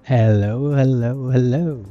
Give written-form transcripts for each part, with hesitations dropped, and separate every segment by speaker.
Speaker 1: Hello, hello, hello.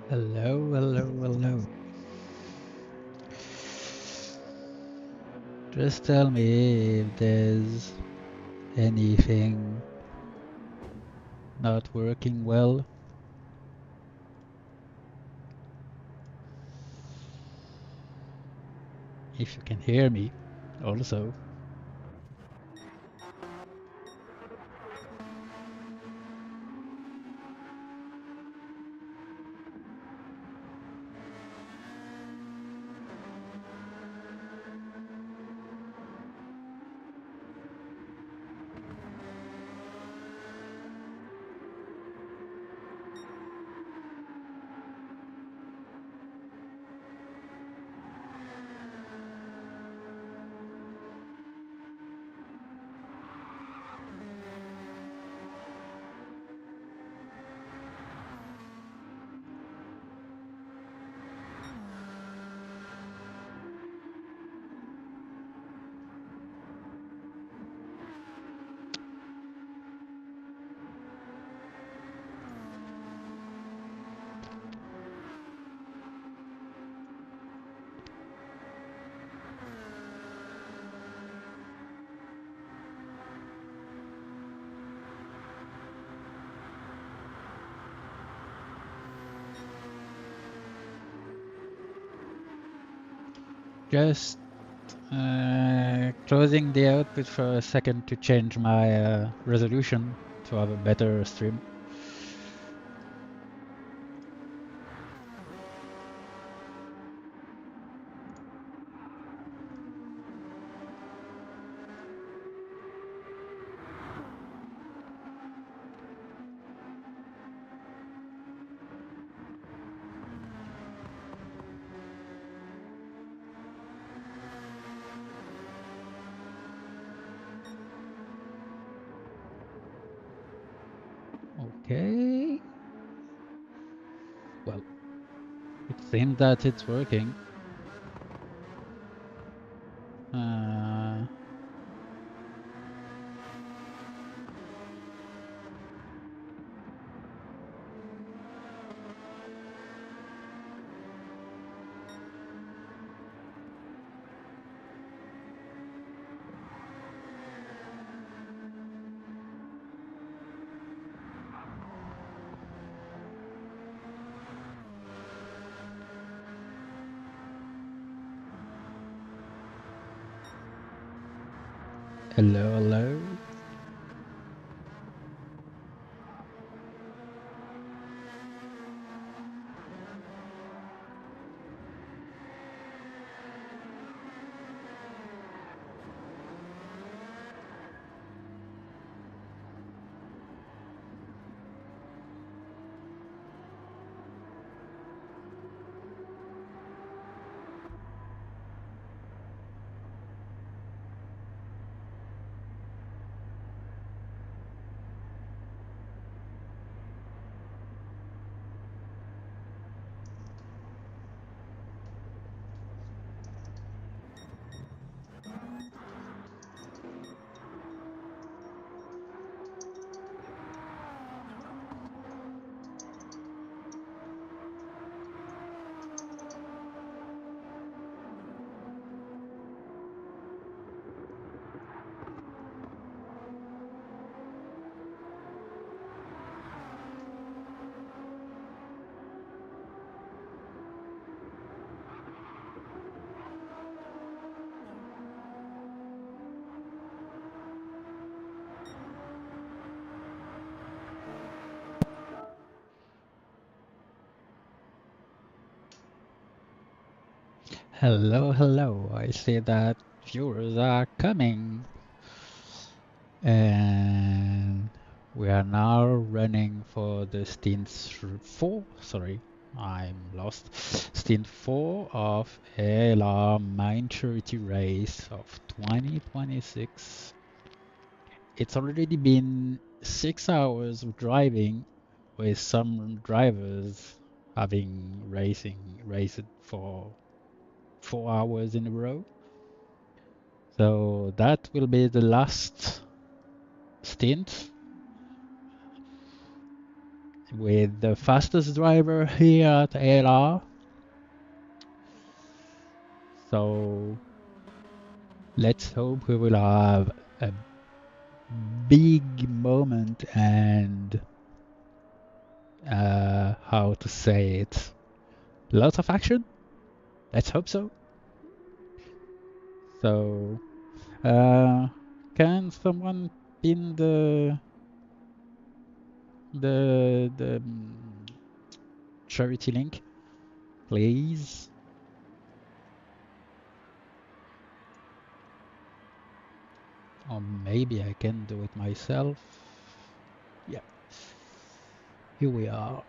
Speaker 1: Hello, hello, hello. Just tell me if there's anything not working well. If you can hear me, also. Just closing the output for a second to change my resolution to have a better stream. Okay. Well, it seems that it's working. Hello, hello. Hello, hello. I see that viewers are coming. And we are now running for the Stint 4. Sorry, I'm lost. Stint 4 of ALR maturity race of 2026. It's already been 6 hours of driving, with some drivers having raced for 4 hours in a row. So that will be the last stint with the fastest driver here at ALR. So let's hope we will have a big moment and how to say it, lots of action. Let's hope so. So uh, can someone pin the charity link, please? Or maybe I can do it myself. Yeah, here we are.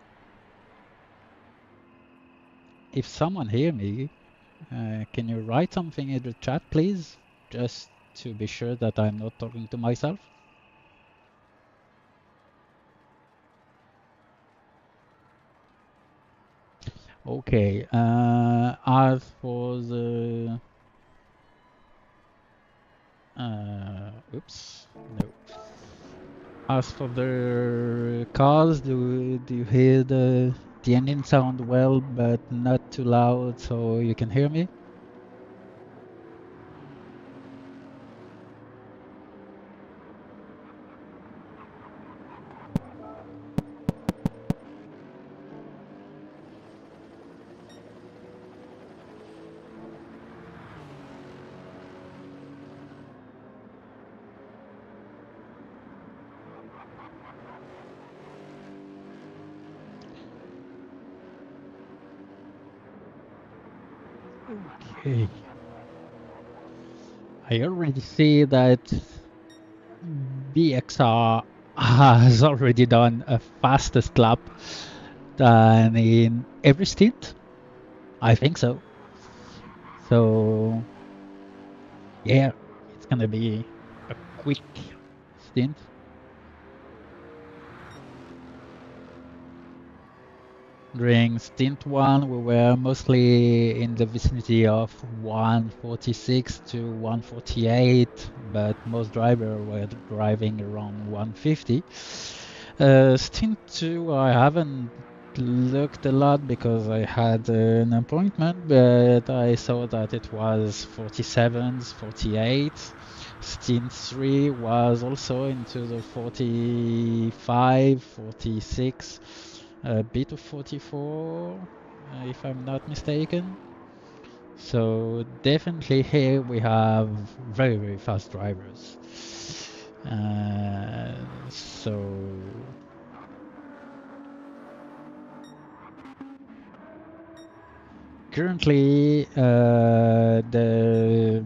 Speaker 1: If someone hear me, can you write something in the chat, please? Just to be sure that I'm not talking to myself. Okay, as for the... oops, no. As for the cars, do you hear the engine sound well, but not too loud so you can hear me? Okay. I already see that BXR has already done a fastest lap than in every stint. I think so. So yeah, it's gonna be a quick stint. During stint 1, we were mostly in the vicinity of 146 to 148, but most drivers were driving around 150. Stint 2, I haven't looked a lot because I had an appointment, but I saw that it was 47s, 48. Stint 3 was also into the 45, 46, a bit of 44, if I'm not mistaken. So definitely here we have very, very fast drivers. So currently, the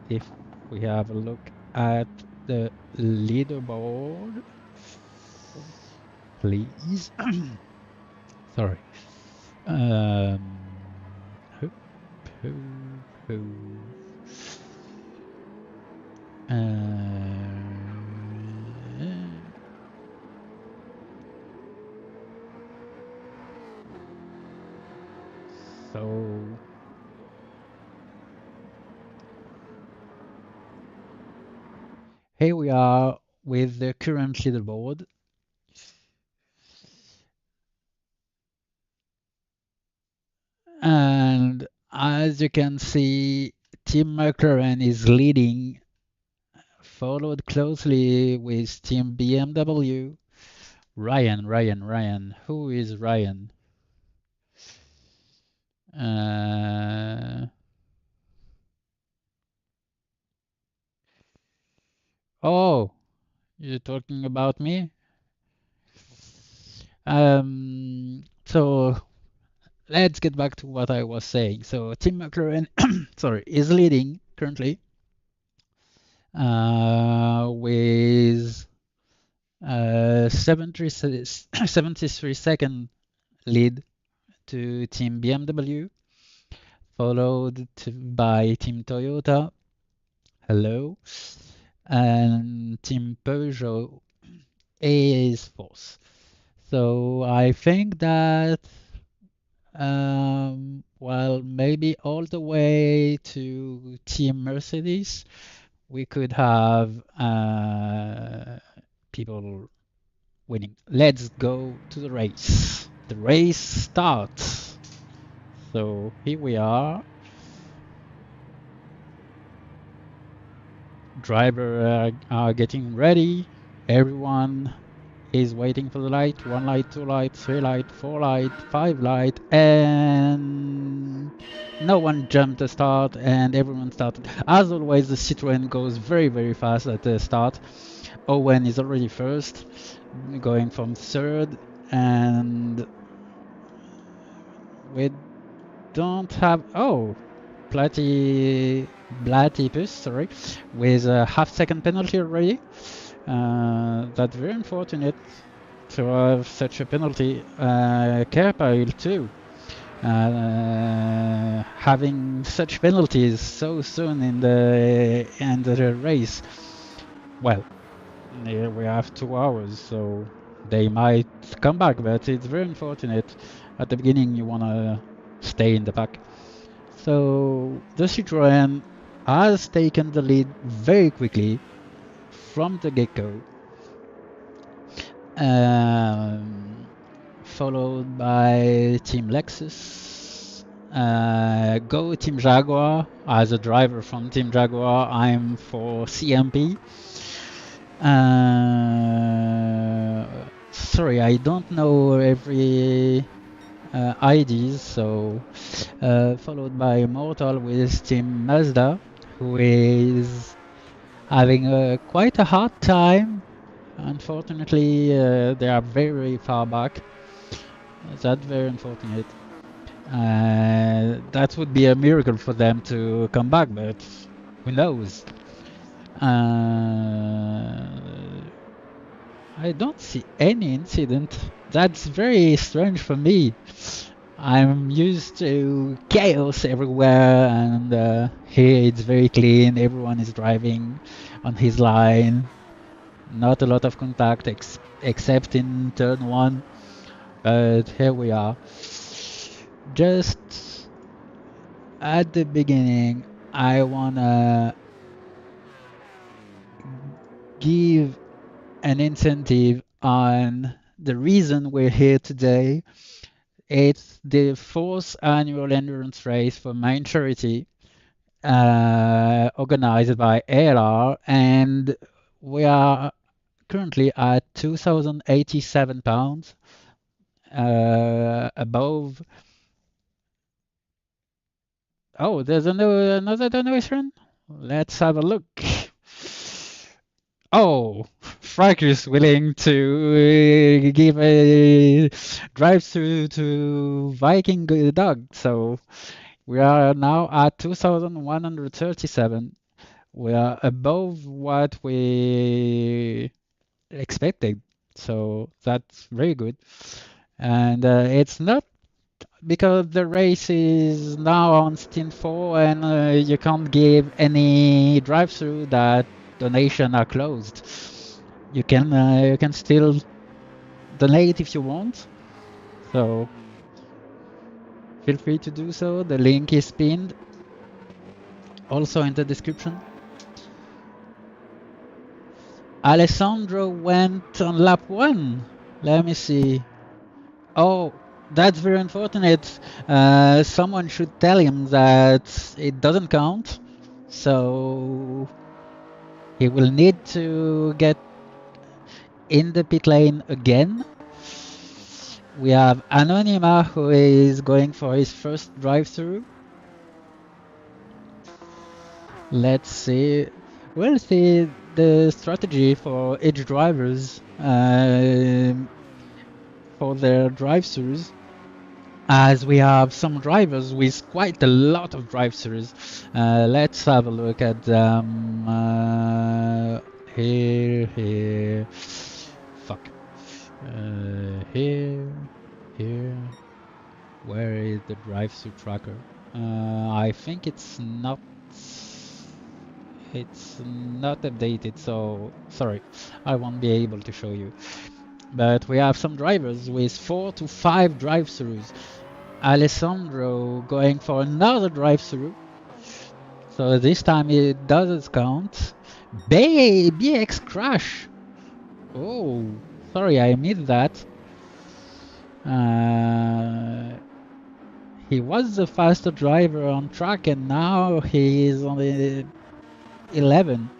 Speaker 1: if we have a look at the leaderboard, please. Sorry. Um, hoop, hoop, hoop. So here we are with the current leaderboard. And as you can see, Team McLaren is leading, followed closely with Team BMW. Ryan. Who is Ryan? Uh, oh, you're talking about me? So let's get back to what I was saying. So Team McLaren, sorry, is leading currently with 73-second lead to Team BMW, followed by Team Toyota, hello, and Team Peugeot is fourth. So I think that well, maybe all the way to Team Mercedes, we could have people winning. Let's go to the race. The race starts. So here we are. Driver are getting ready. Everyone is waiting for the light. 1 light, 2 light, 3 light, 4 light, 5 light, and no one jumped the start and everyone started. As always, the Citroën goes very, very fast at the start. Owen is already first, going from third, and we don't have, oh, Platypus, sorry, with a half-second penalty already. That's very unfortunate to have such a penalty. Kerpile too. Having such penalties so soon in the race. Well, we have 2 hours, so they might come back, but it's very unfortunate. At the beginning, you wanna stay in the pack. So the Citroën has taken the lead very quickly from the get-go, followed by Team Lexus. Go Team Jaguar. As a driver from Team Jaguar, I'm for CMP. Sorry, I don't know every IDs, so followed by Mortal with Team Mazda, who is having quite a hard time. Unfortunately, they are very far back. That's very unfortunate. That would be a miracle for them to come back, but who knows? I don't see any incident. That's very strange for me. I'm used to chaos everywhere, and here it's very clean. Everyone is driving on his line. Not a lot of contact except in turn 1. But here we are. Just at the beginning, I wanna give an incentive on the reason we're here today. It's the 4th annual endurance race for main charity, organized by ALR, and we are currently at 2,087 pounds, above. Oh, there's another donation. Let's have a look. Oh, Frank is willing to give a drive-through to Viking Dog. So we are now at 2,137. We are above what we expected. So that's very good. And it's not because the race is now on Stint 4 and you can't give any drive-through that donation are closed. You can still donate if you want. So feel free to do so. The link is pinned also in the description. Alessandro went on lap 1. Let me see. Oh, that's very unfortunate. Someone should tell him that it doesn't count. So he will need to get in the pit lane again. We have Anonyma, who is going for his first drive-through. Let's see. We'll see the strategy for each drivers for their drive-throughs. as we have some drivers with quite a lot of drive-throughs. Let's have a look at them. Here. Fuck. Here. Where is the drive-through tracker? I think it's not updated, so sorry, I won't be able to show you. But we have some drivers with 4 to 5 drive-throughs. Alessandro going for another drive-through. So this time it doesn't count. BX crash. Oh, sorry, I missed that. He was the faster driver on track and now he is on the 11.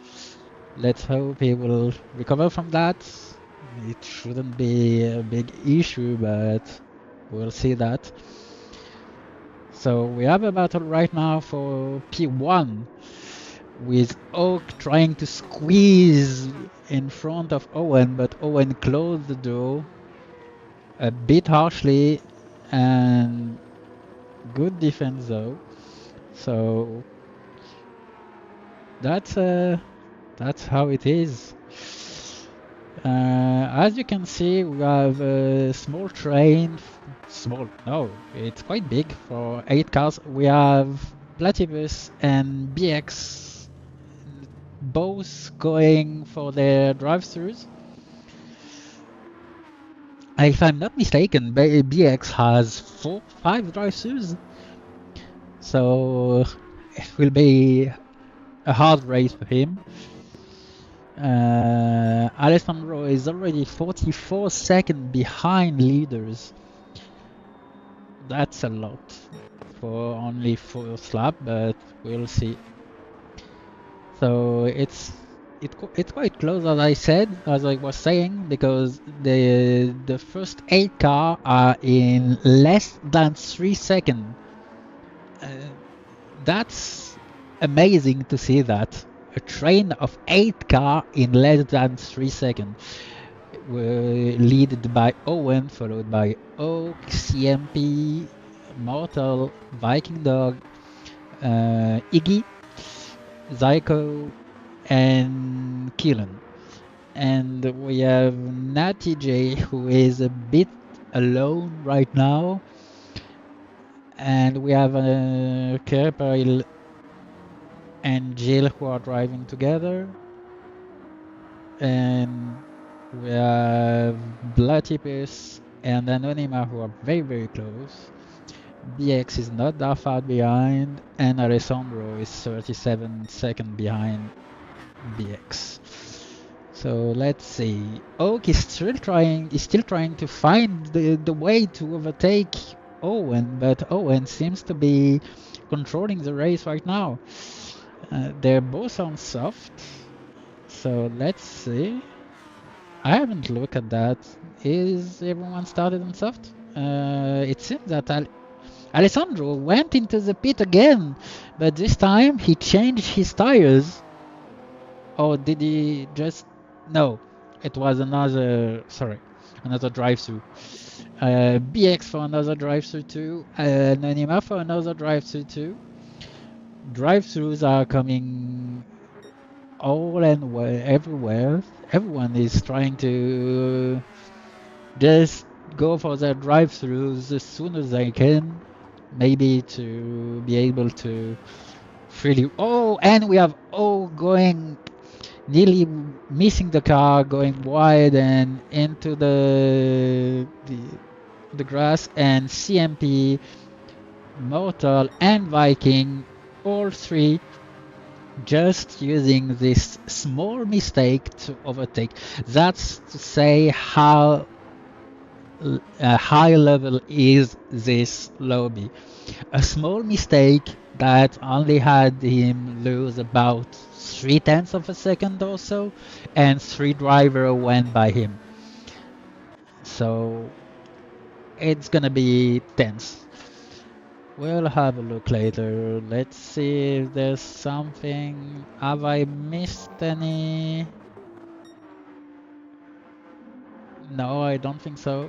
Speaker 1: Let's hope he will recover from that. It shouldn't be a big issue, but we'll see that. So we have a battle right now for P1 with Oak trying to squeeze in front of Owen, but Owen closed the door a bit harshly, and good defense though. So that's how it is. As you can see, we have a small train. Small? No, it's quite big for 8 cars. We have Platypus and BX both going for their drive-throughs. If I'm not mistaken, BX has 5 drive-throughs. So it will be a hard race for him. Alessandro is already 44 seconds behind leaders. That's a lot for only 4 laps, but we'll see. So it's quite close, as I was saying, because the first 8 cars are in less than 3 seconds. That's amazing to see that. A train of 8 cars in less than 3 seconds. Led by Owen, followed by Oak, CMP, Mortal, Viking Dog, Iggy, Zyko, and Keelan. And we have Natty J, who is a bit alone right now. And we have Kerperil and Jill who are driving together. And we have Platypus and Anonyma who are very, very close. BX is not that far behind, and Alessandro is 37 seconds behind BX. So let's see. Oak is still trying to find the way to overtake Owen, but Owen seems to be controlling the race right now. They're both on soft, so let's see. I haven't looked at that. Is everyone started on soft? It seems that Alessandro went into the pit again, but this time he changed his tires. Or did he just... No, it was another drive-through. BX for another drive-through too, Anonyma for another drive-through too. Drive-throughs are coming all and everywhere. Everyone is trying to just go for their drive-throughs as soon as they can, maybe to be able to freely... Oh, and we have going, nearly missing the car, going wide and into the grass, and CMP, Mortal, and Viking, all 3 just using this small mistake to overtake. That's to say how high level is this lobby. A small mistake that only had him lose about 0.3 of a second or so, and 3 drivers went by him. So it's gonna be tense. We'll have a look later. Let's see if there's something. Have I missed any? No, I don't think so.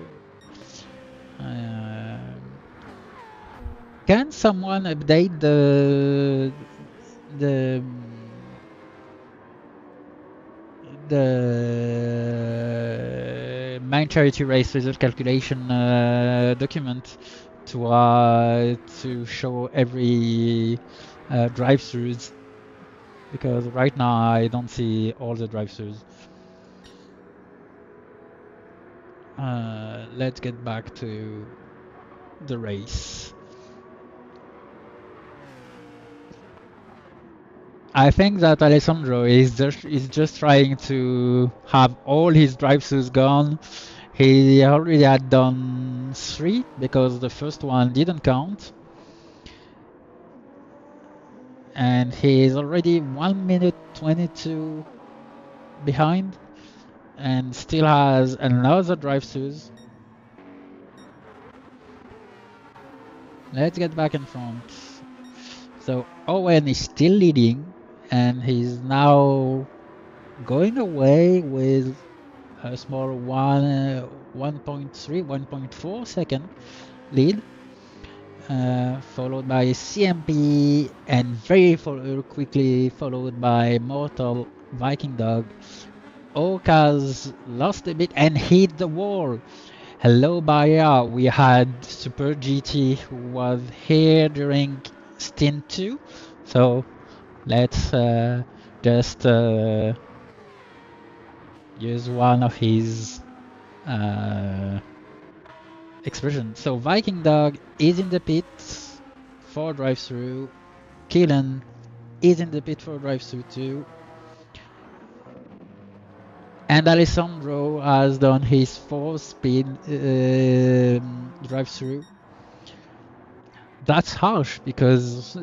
Speaker 1: Can someone update the the main charity race result calculation document to show every drive-throughs, because right now I don't see all the drive-throughs. Let's get back to the race. I think that Alessandro is just trying to have all his drive-throughs gone. He already had done 3 because the first one didn't count. And he is already 1 minute 22 behind and still has another drive-throughs. Let's get back in front. So Owen is still leading and he's now going away with a small 1.3, 1.4 second lead, followed by CMP and very quickly followed by Mortal Viking Dog. Oak has lost a bit and hit the wall. Hello Baya, we had Super GT who was here during Stint 2, so let's just use one of his expressions. So Viking Dog is in the pit for drive-through, Keelan is in the pit for drive-through too, and Alessandro has done his 4-speed drive-through. That's harsh because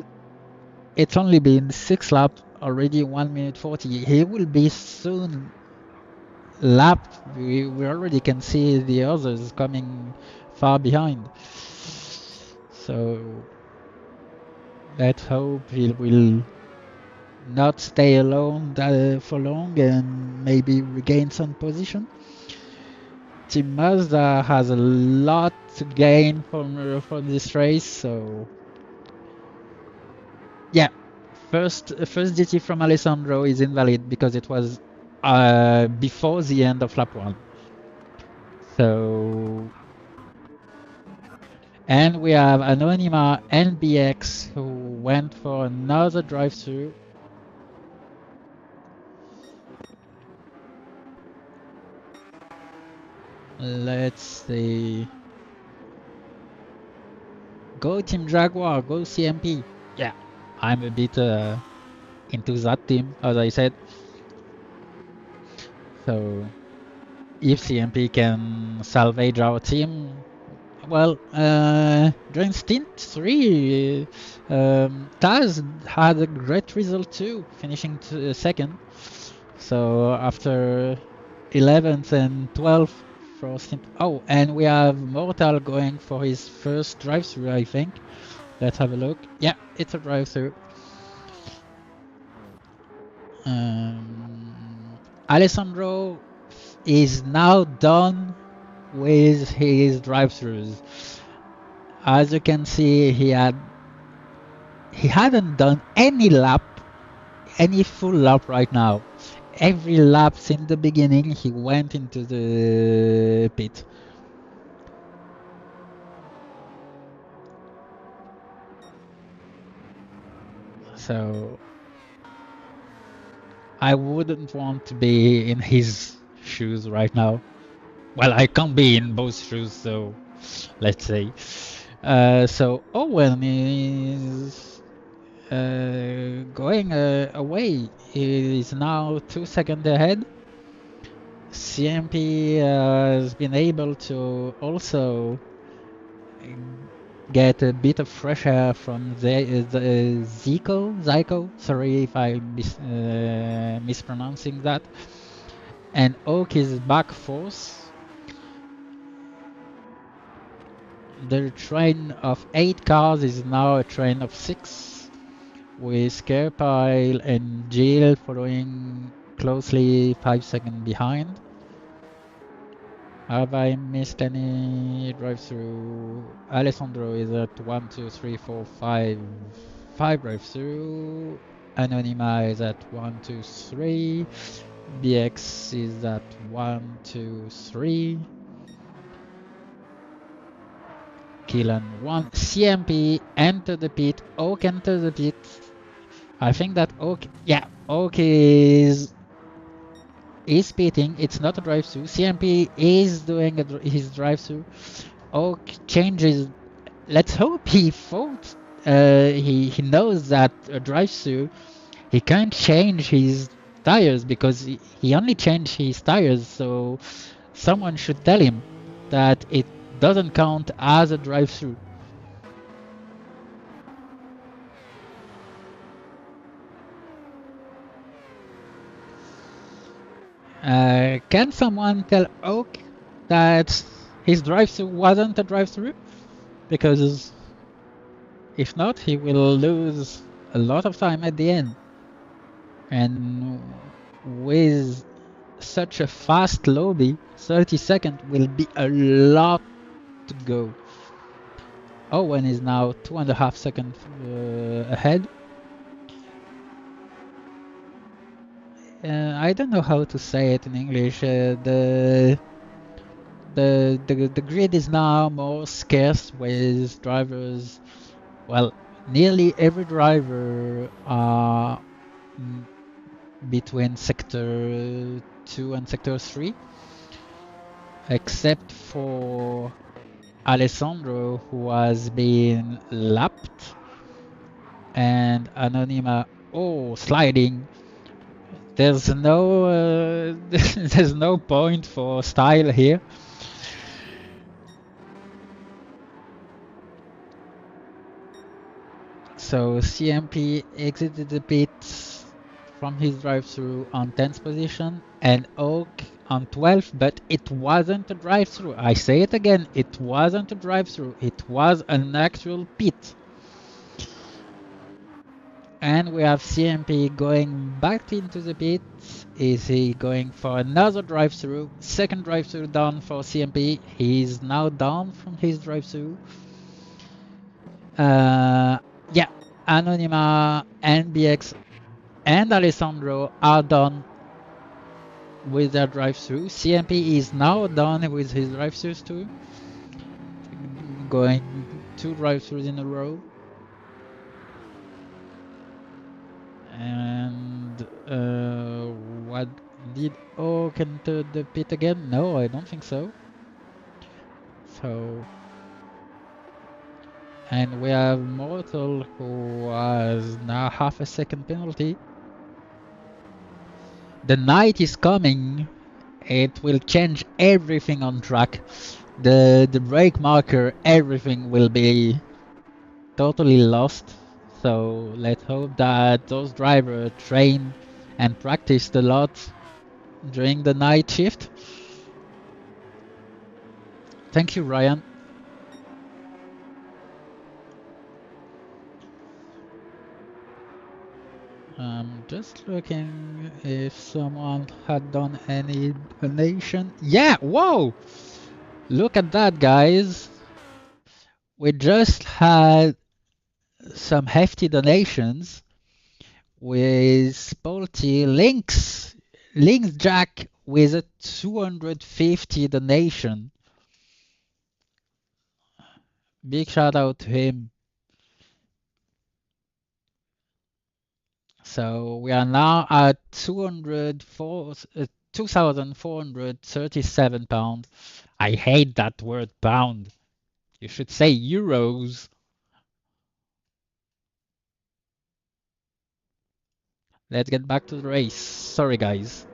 Speaker 1: it's only been 6 laps, already 1 minute 40. He will be soon lapped. We already can see the others coming far behind. So let's hope he will not stay alone for long and maybe regain some position. Team Mazda has a lot to gain from this race, so yeah. First GT from Alessandro is invalid because it was before the end of lap 1. So, and we have Anonyma NBX who went for another drive-through. Let's see. Go Team Jaguar, go CMP. Yeah, I'm a bit into that team, as I said. So if CMP can salvage our team, well, during Stint 3, Taz had a great result too, finishing second. So after 11th and 12th for Stint. Oh, and we have Mortal going for his first drive-through, I think. Let's have a look. Yeah, it's a drive-through. Alessandro is now done with his drive-throughs. As you can see, he hadn't done any full lap right now. Every lap since the beginning, he went into the pit. So I wouldn't want to be in his shoes right now. Well, I can't be in both shoes, so let's say. So Owen is going away. He is now 2 seconds ahead. CMP has been able to also get a bit of fresh air from the Zico. Sorry if I'm mispronouncing that. And Oak is back fourth. The train of 8 cars is now a train of 6, with Scarpile and Jill following closely 5 seconds behind. Have I missed any drive-through? Alessandro is at 1, 2, 3, 4, 5. 5 drive-through. Anonyma is at 1, 2, 3. BX is at 1, 2, 3. Killen 1. CMP enter the pit. Oak enter the pit. I think that Oak, yeah, Oak is pitting. It's not a drive-through. CMP is doing his drive-through. Oak changes. Let's hope he thought he knows that a drive-through he can't change his tires because he only changed his tires. So someone should tell him that it doesn't count as a drive-through. Can someone tell Oak that his drive-through wasn't a drive-through? Because if not, he will lose a lot of time at the end. And with such a fast lobby, 30 seconds will be a lot to go. Owen is now 2.5 seconds ahead. I don't know how to say it in English. The grid is now more scarce with drivers. Well, nearly every driver are between sector 2 and sector 3, except for Alessandro, who has been lapped, and Anonyma, oh, sliding. There's no there's no point for style here. So CMP exited the pit from his drive-through on 10th position and Oak on 12th, but it wasn't a drive-through. I say it again, it wasn't a drive-through, it was an actual pit. And we have CMP going back into the pit. Is he going for another drive-through? Second drive-through down for CMP. He's now down from his drive-through. Yeah, Anonyma, NBX, and Alessandro are done with their drive-through. CMP is now done with his drive-throughs too. Going 2 drive-throughs in a row. And what did Oak enter the pit again? No, I don't think so. So, and we have Mortal, who has now half a second penalty. The night is coming. It will change everything on track. The brake marker, everything will be totally lost. So let's hope that those drivers train and practiced a lot during the night shift. Thank you, Ryan. I'm just looking if someone had done any donation. Yeah, whoa! Look at that, guys. We just had some hefty donations with Spolty Links Jack with a 250 donation. Big shout out to him. So we are now at 2,437 pounds. I hate that word pound. You should say euros. Let's get back to the race. Sorry, guys.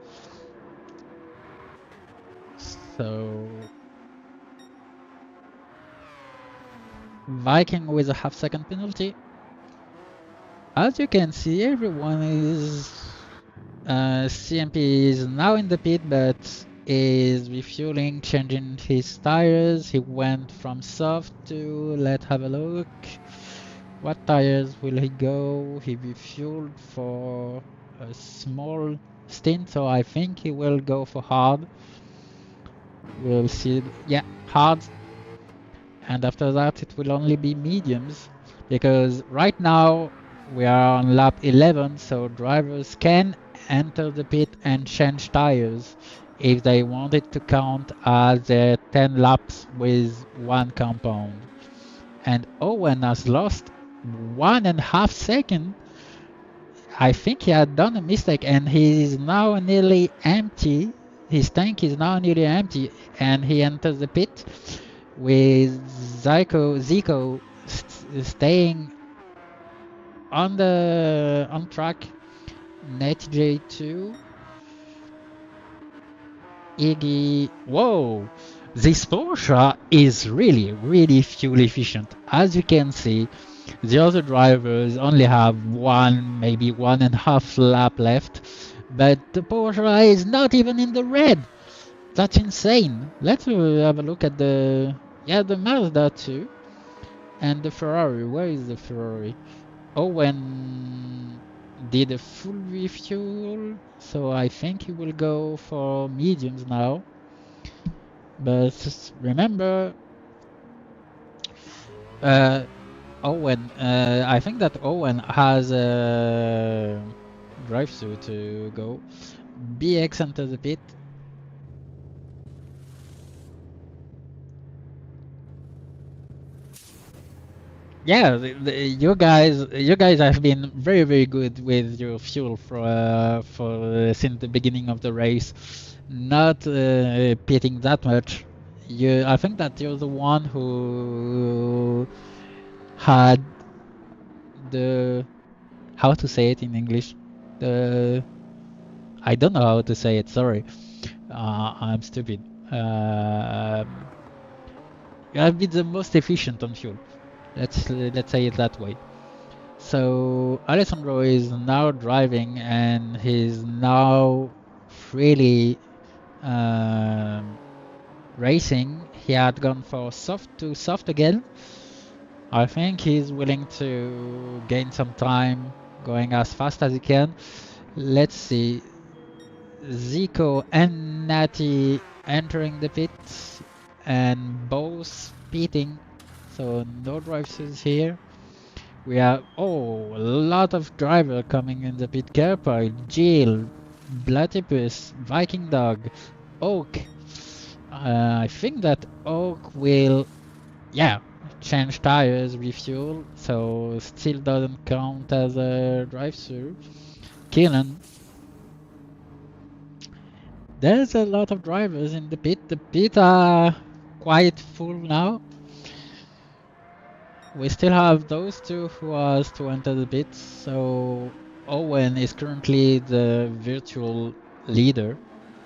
Speaker 1: So Viking with a half-second penalty. As you can see, everyone is... CMP is now in the pit, but is refueling, changing his tires. He went from soft to... Let's have a look. What tires will he go? He refueled for a small stint, so I think he will go for hard. We'll see, yeah, hard, and after that it will only be mediums, because right now we are on lap 11, so drivers can enter the pit and change tires if they want it to count as 10 laps with one compound. And Owen has lost 1.5 seconds. I think he had done a mistake and he is now nearly empty. His tank is now nearly empty, and he enters the pit with Zico staying on track. Net J2, Iggy. Whoa! This Porsche is really, really fuel efficient. As you can see, the other drivers only have one, maybe 1.5 lap left, but the Porsche is not even in the red. That's insane. Let's have a look at the Mazda too, and the Ferrari. Where is the Ferrari? Owen did a full refuel, so I think he will go for mediums now. But remember, Owen, I think that Owen has a drive-through to go. BX enters the pit. Yeah, you guys have been very, very good with your fuel for since the beginning of the race. Not pitting that much. I think that you're the one who had the, how to say it in English? The, I don't know how to say it. Sorry, I'm stupid. You have been the most efficient on fuel. Let's say it that way. So Alessandro is now driving, and he's now freely racing. He had gone for soft to soft again. I think he's willing to gain some time, going as fast as he can. Let's see. Zico and Natty entering the pit, and both pitting, so no drive-throughs here. We have, oh, a lot of driver coming in the pit. Kerpile, Jill, Platypus, Viking Dog, Oak. I think that Oak will, yeah, change tires, refuel, so still doesn't count as a drive-through. Killen. There's a lot of drivers in the pit. The pit are quite full now. We still have those two who are to enter the pit, so Owen is currently the virtual leader.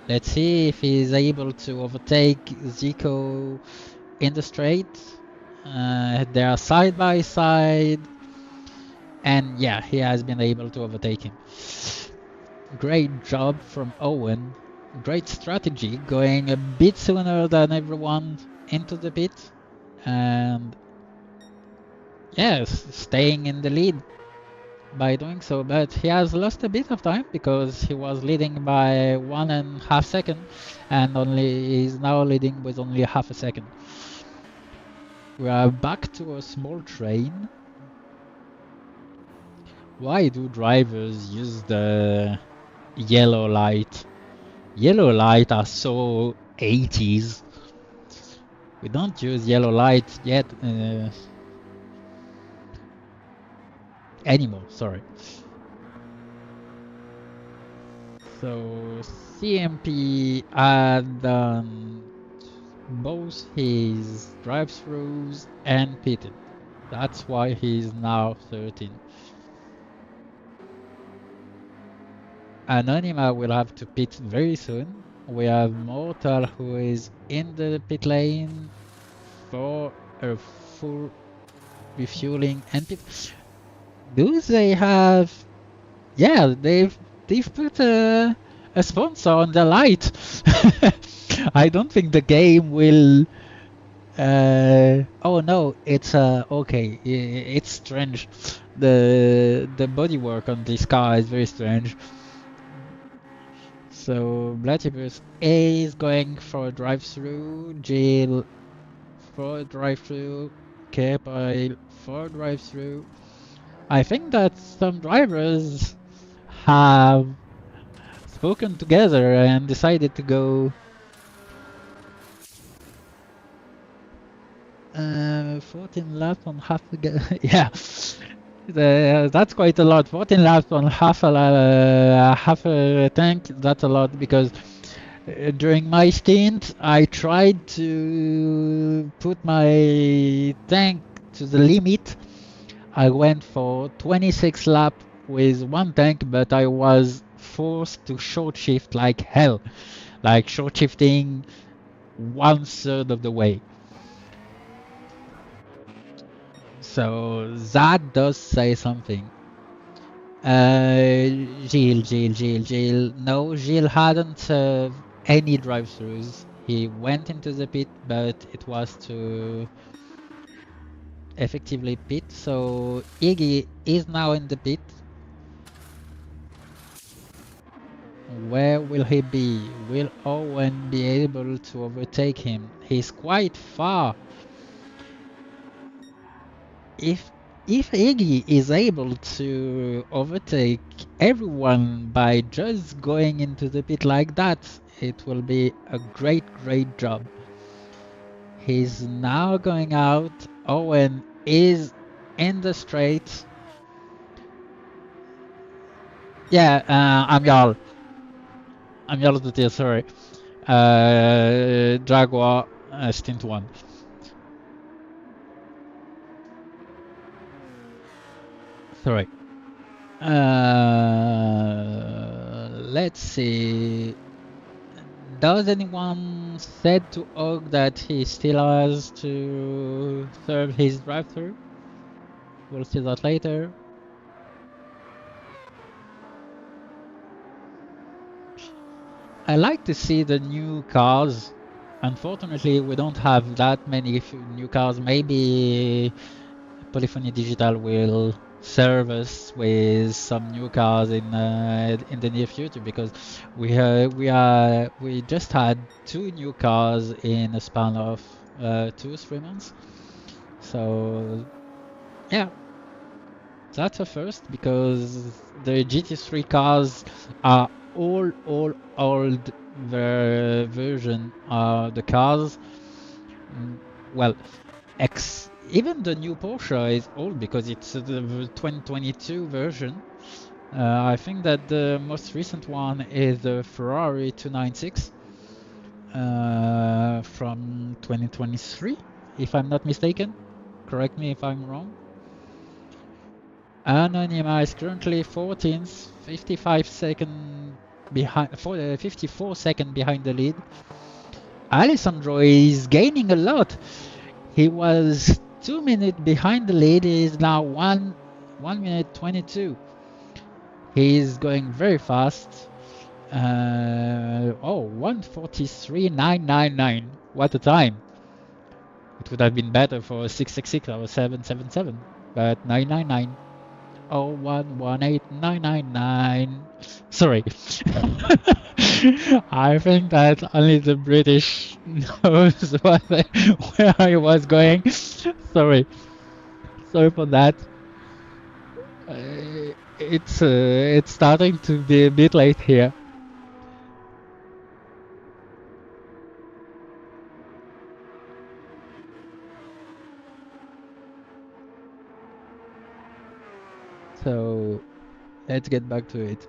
Speaker 1: Let's see if he's able to overtake Zico in the straight. They are side by side, and yeah, he has been able to overtake him. Great job from Owen. Great strategy, going a bit sooner than everyone into the pit, and yes, staying in the lead by doing so. But he has lost a bit of time because he was leading by 1.5 seconds, and he's now leading with only half a second. We are back to a small train. Why do drivers use the yellow light? Yellow light are so 80s. We don't use yellow light yet anymore, sorry. So CMP had done both his drive-throughs and pitted. That's why he's now 13. Anonyma will have to pit very soon. We have Mortal who is in the pit lane for a full refueling and pit. Do they have? Yeah, they've put a sponsor on the light. I don't think the game will. Oh no, it's okay. It's strange. The bodywork on this car is very strange. So Platypus is going for a drive-through, Jill for a drive-through, Kpile for a drive-through. I think that some drivers have spoken together and decided to go 14 laps on half yeah, that's quite a lot. 14 laps on half a tank. That's a lot because during my stint, I tried to put my tank to the limit. I went for 26 laps with one tank, but I was forced to short shift like hell, like short shifting 1/3 of the way. So that does say something. Gilles. No, Gilles hadn't any drive-throughs. He went into the pit, but it was to effectively pit. So Iggy is now in the pit. Where will he be? Will Owen be able to overtake him? He's quite far. If Iggy is able to overtake everyone by just going into the pit like that, it will be a great job. He's now going out. Owen is in the straight. Yeah, I'm Jarl. I'm Jarl the tier, sorry. Jaguar, Stint 1. Sorry. Let's see. Does anyone said to Og that he still has to serve his drive-through? We'll see that later. I like to see the new cars. Unfortunately, we don't have that many new cars. Maybe Polyphony Digital will serve us with some new cars in the near future, because we just had 2 new cars in a span of 2-3 months. So yeah, that's a first, because the GT3 cars are all old version of the cars. Well, even the new Porsche is old because it's the 2022 version. I think that the most recent one is the Ferrari 296 from 2023, if I'm not mistaken. Correct me if I'm wrong. Anonyma is currently 14th, 54 seconds behind the lead. Alessandro is gaining a lot. He was 2 minutes behind the lead. He is now 1 minute 22. He is going very fast. 1:43.999. What a time! It would have been better for 666 or 777, but 999. 0118999. Sorry. I think that only the British knows where I was going. Sorry for that. It's starting to be a bit late here. So let's get back to it.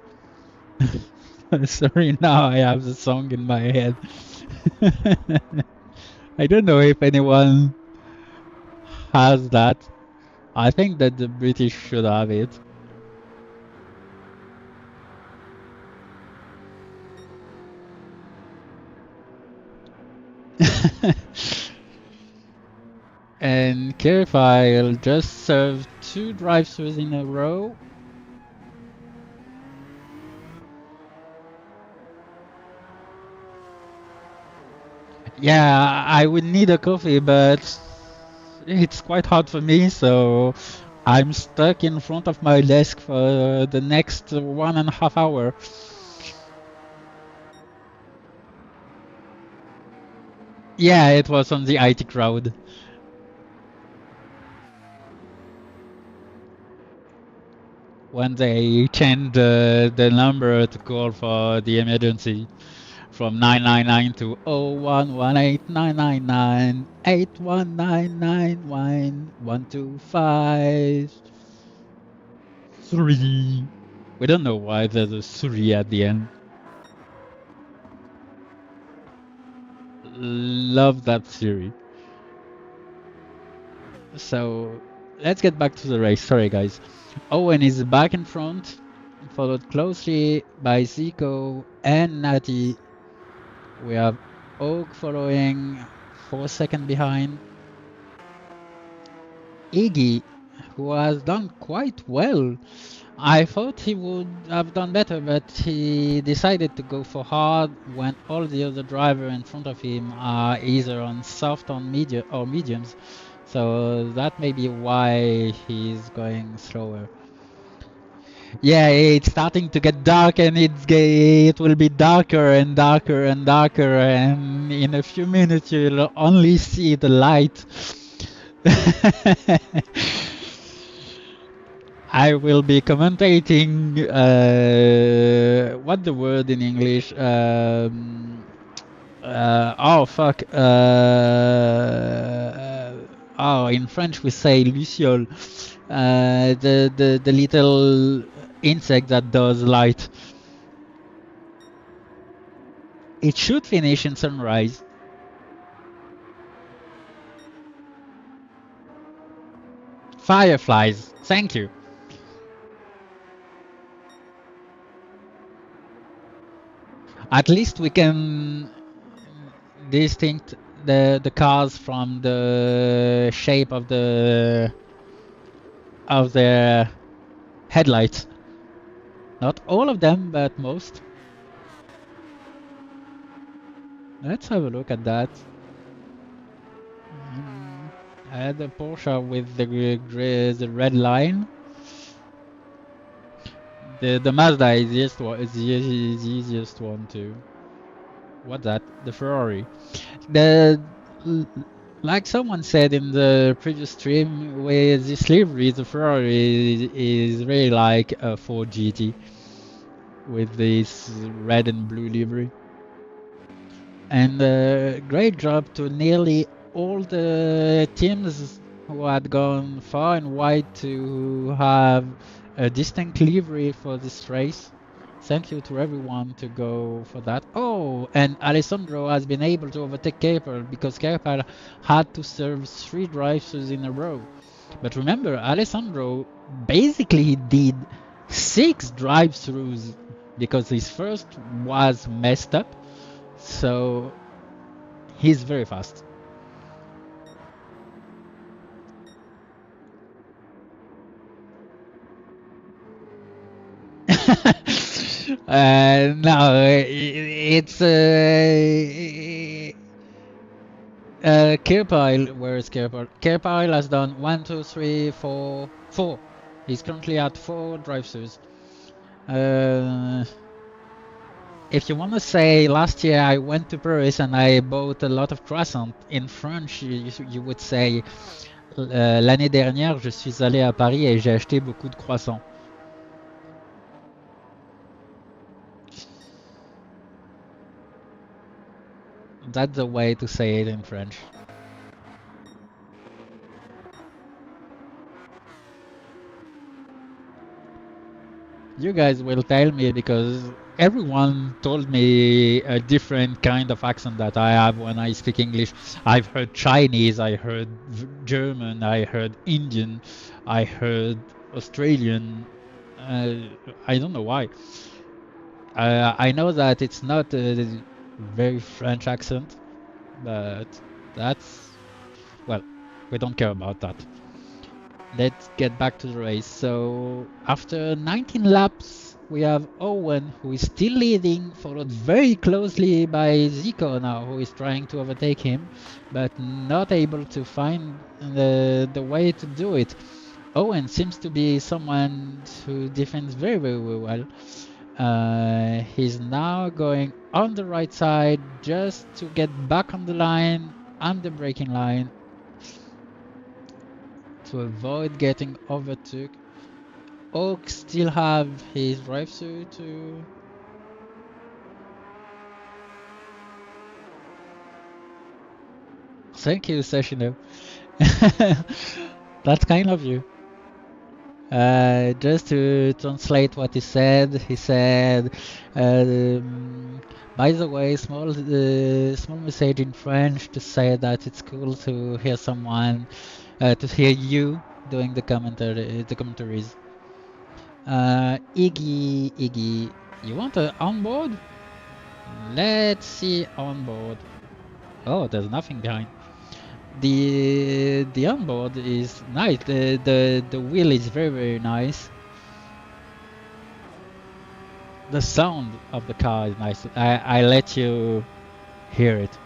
Speaker 1: Sorry, now I have the song in my head. I don't know if anyone has that. I think that the British should have it. And Carifile just served 2 drive-throughs in a row. Yeah, I would need a coffee, but it's quite hard for me, so I'm stuck in front of my desk for the next 1.5 hours. Yeah, it was on the IT crowd. When they changed the number to call for the emergency from 999 to 011899981991125 3. We don't know why there's a 3 at the end. Love that theory. So let's get back to the race. Sorry, guys. Owen is back in front, followed closely by Zico and Natty. We have Oak following 4 seconds behind. Iggy, who has done quite well. I thought he would have done better, but he decided to go for hard when all the other drivers in front of him are either on soft on medium or mediums. So that may be why he's going slower. Yeah, it's starting to get dark, and it will be darker and darker and darker, and in a few minutes you'll only see the light. I will be commentating what the word in English. Oh fuck. Oh, in French we say luciole. The little insect that does light. It should finish in sunrise. Fireflies. Thank you. At least we can distinct the cars from the shape of the headlights. Not all of them, but most. Let's have a look at that. I had the Porsche with the red line. The Mazda is the easiest one too. What's that? The Ferrari. The like someone said in the previous stream, with this livery, the Ferrari is really like a Ford GT with this red and blue livery. And great job to nearly all the teams who had gone far and wide to have a distinct livery for this race. Thank you to everyone to go for that. Oh, and Alessandro has been able to overtake Keper because Keper had to serve 3 drive-throughs in a row. But remember, Alessandro basically did 6 drive-throughs because his first was messed up. So he's very fast. No, it's Kirpile. Where is Kirpile? Kirpile has done 1, 2, 3, 4, 4. He's currently at 4 drive-throughs. If you want to say last year I went to Paris and I bought a lot of croissants, in French you would say l'année dernière je suis allé à Paris et j'ai acheté beaucoup de croissants. That's the way to say it in French. You guys will tell me because everyone told me a different kind of accent that I have when I speak English. I've heard Chinese, I heard German, I heard Indian, I heard Australian. I don't know why. I know that it's not a very French accent, but that's, well, we don't care about that. Let's get back to the race. So after 19 laps, we have Owen, who is still leading, followed very closely by Zico now, who is trying to overtake him, but not able to find the way to do it. Owen seems to be someone who defends very, very well. He's now going on the right side just to get back on the line, on the braking line, to avoid getting overtook. Oak still have his drive through to... Thank you, Sashino. That's kind of you. Just to translate what he said, by the way, small message in French to say that it's cool to hear someone, to hear you doing the commentaries. Iggy, you want a onboard? Let's see onboard. Oh, there's nothing behind. The onboard is nice. The wheel is very nice. The sound of the car is nice. I let you hear it.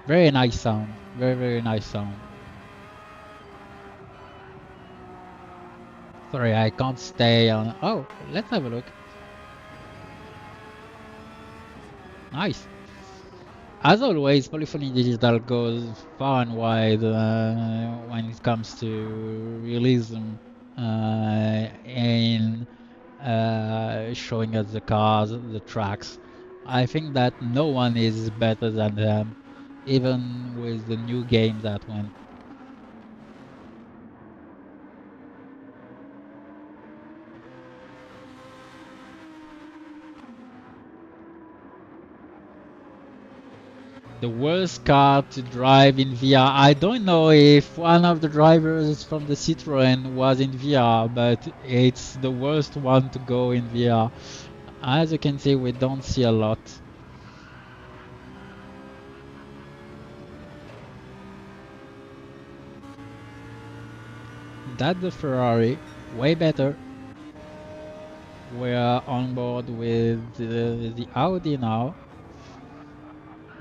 Speaker 1: Very nice sound. Very nice sound. Sorry, I can't stay on. Oh, let's have a look. Nice. As always, Polyphony Digital goes far and wide when it comes to realism and showing us the cars, the tracks. I think that no one is better than them, even with the new game that went. The worst car to drive in VR. I don't know if one of the drivers from the Citroën was in VR, but it's the worst one to go in VR. As you can see, we don't see a lot. That's the Ferrari, way better. We're on board with the Audi now.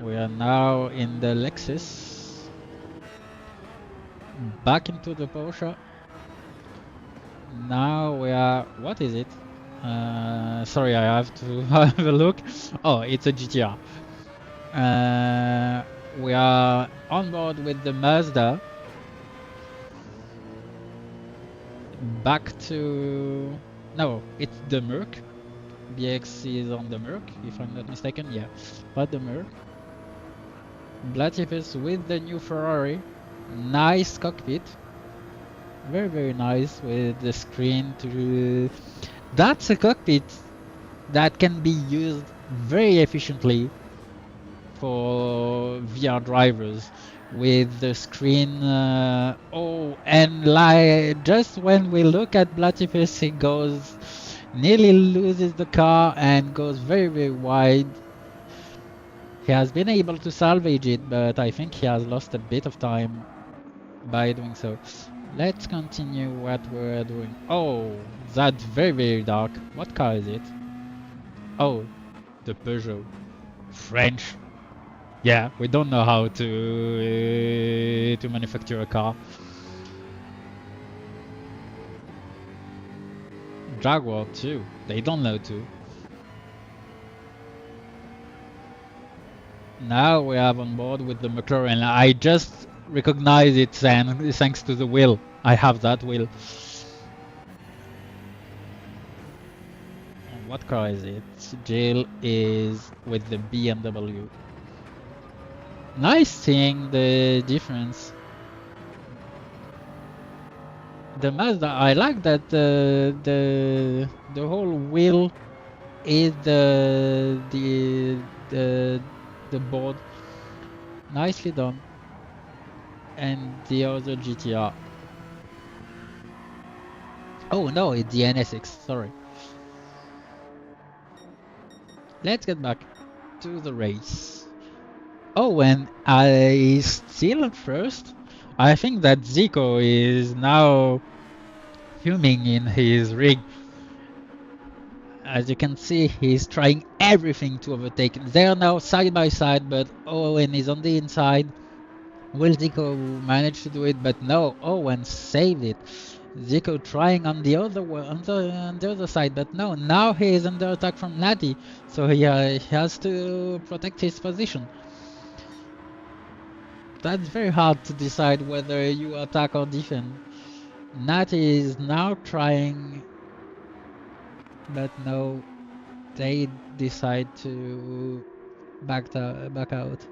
Speaker 1: We are now in the Lexus. Back into the Porsche. Now we are... What is it? Sorry, I have to have a look. Oh, it's a GTR. We are on board with the Mazda. Back to... No, it's the Merc. BX is on the Merc, if I'm not mistaken. Yeah, but the Merc. Blattifus with the new Ferrari. Nice cockpit. Very nice with the screen to... That's a cockpit that can be used very efficiently for VR drivers with the screen. Oh, and like just when we look at Blattifus, he goes nearly loses the car and goes very wide. He has been able to salvage it, but I think he has lost a bit of time by doing so. Let's continue what we're doing. Oh, that's very dark. What car is it? Oh, the Peugeot. French. Yeah, we don't know how to manufacture a car. Jaguar too. They don't know too. Now we have on board with the McLaren. I just recognize it thanks to the wheel. I have that wheel. What car is it? Jill is with the BMW. Nice seeing the difference. The Mazda, I like that the whole wheel is the board. Nicely done. And the other GTR. Oh no, it's the NSX, sorry. Let's get back to the race. Oh, and I still at first. I think that Zico is now fuming in his rig. As you can see, he's trying everything to overtake. They're now side by side, but Owen is on the inside. Will Zico manage to do it? But no, Owen saved it. Zico trying on the on the other side, but no. Now he is under attack from Natty, so he has to protect his position. That's very hard to decide whether you attack or defend. Natty is now trying, but no. They decide to back out.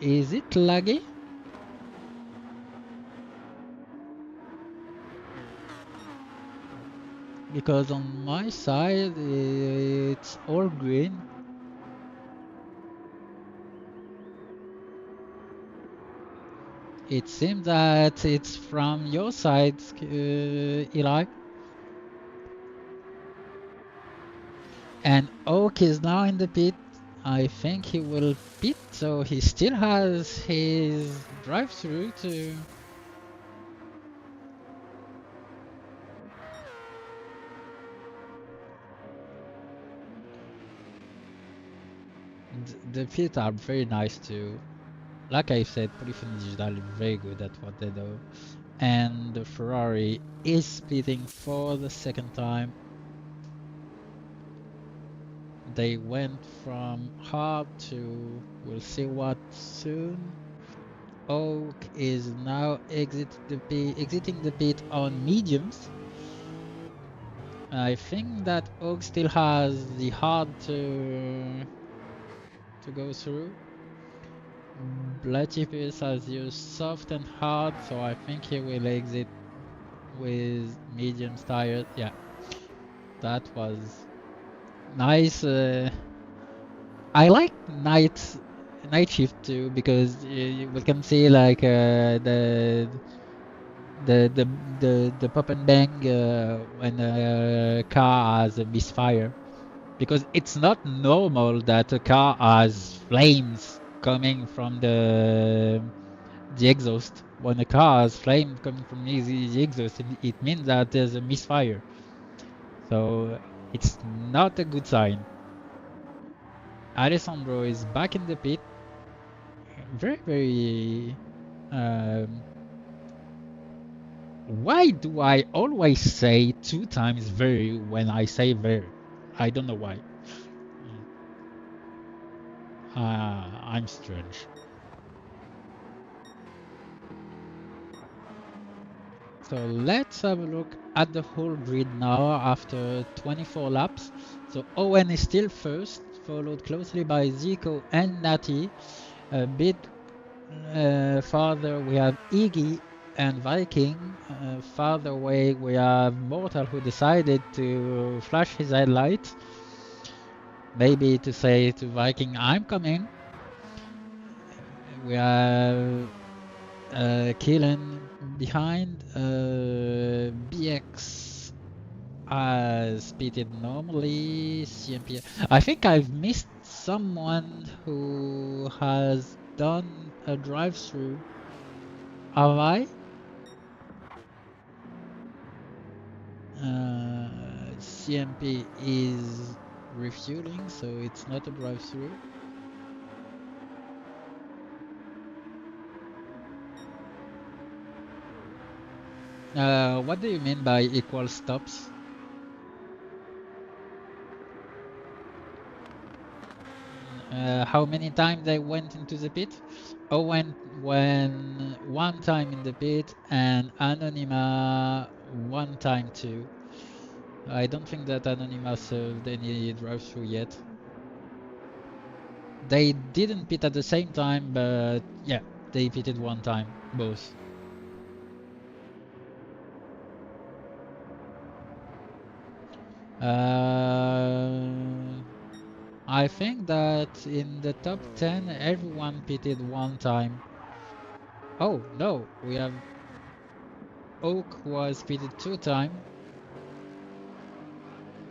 Speaker 1: Is it laggy? Because on my side it's all green. It seems that it's from your side, Eli. And Oak is now in the pit. I think he will pit, so he still has his drive-through to... The pit are very nice too. Like I said, Polyphony Digital is very good at what they do. And the Ferrari is splitting for the second time. They went from hard to we'll see what soon. Oak is now exiting the pit on mediums. I think that Oak still has the hard to go through. Blatchipus has used soft and hard, so I think he will exit with mediums tires. Yeah, that was nice. I like night shift too because we can see like the pop and bang when a car has a misfire, because it's not normal that a car has flames coming from the exhaust. When a car has flame coming from the exhaust, it means that there's a misfire. So it's not a good sign. Alessandro is back in the pit. Very why do I always say 2 times very when I say very? I don't know why. I'm strange. So let's have a look at the whole grid now after 24 laps. So Owen is still first, followed closely by Zico and Natty. A bit farther we have Iggy and Viking. Farther away we have Mortal, who decided to flash his headlights. Maybe to say to Viking, I'm coming. We have Killen behind. BX has pitted normally. CMP. I think I've missed someone who has done a drive-through. Have I? CMP is refueling, so it's not a drive-through. What do you mean by equal stops? How many times I went into the pit? Owen went 1 time in the pit and Anonyma 1 time too. I don't think that Anonyma served any drive-through yet. They didn't pit at the same time, but yeah, they pitted 1 time, both. I think that in the top 10 everyone pitted 1 time. Oh no, we have Oak was pitted 2 times.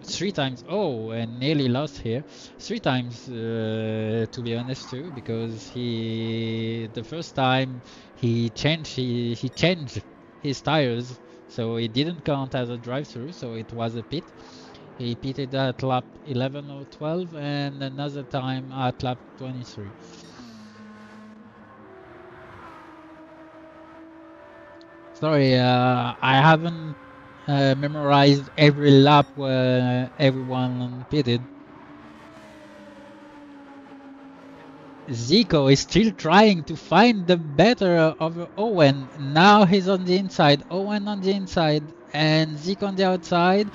Speaker 1: 3 times. Oh, and nearly lost here. 3 times to be honest too, because the first time he changed his tires, so it didn't count as a drive-through, so it was a pit. He pitted at lap 11 or 12 and another time at lap 23. Sorry, I haven't memorized every lap where everyone pitted. Zico is still trying to find the better of Owen. Now he's on the inside, Owen on the inside, and Zico on the outside.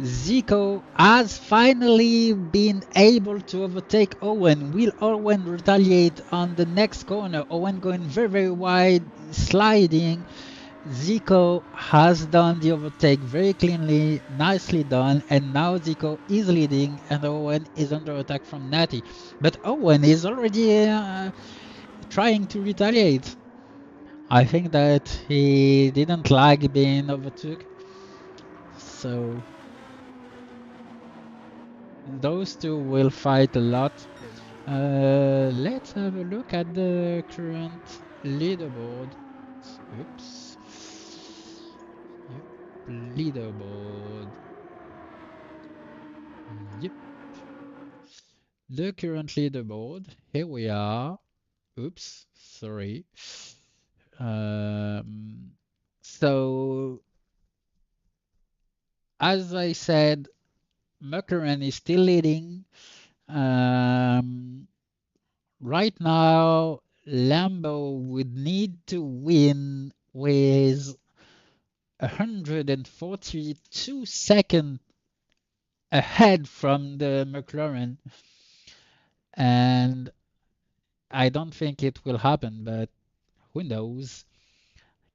Speaker 1: Zico has finally been able to overtake Owen. Will Owen retaliate on the next corner? Owen going very, very wide, sliding. Zico has done the overtake very cleanly, nicely done, and now Zico is leading and Owen is under attack from Natty. But Owen is already trying to retaliate. I think that he didn't like being overtook. So those two will fight a lot. Let's have a look at the current leaderboard. Oops. Yep. Leaderboard. Yep. The current leaderboard. Here we are. Oops. Sorry. So, as I said, McLaren is still leading. Right now, Lambo would need to win with 142 seconds ahead from the McLaren, and I don't think it will happen, but who knows?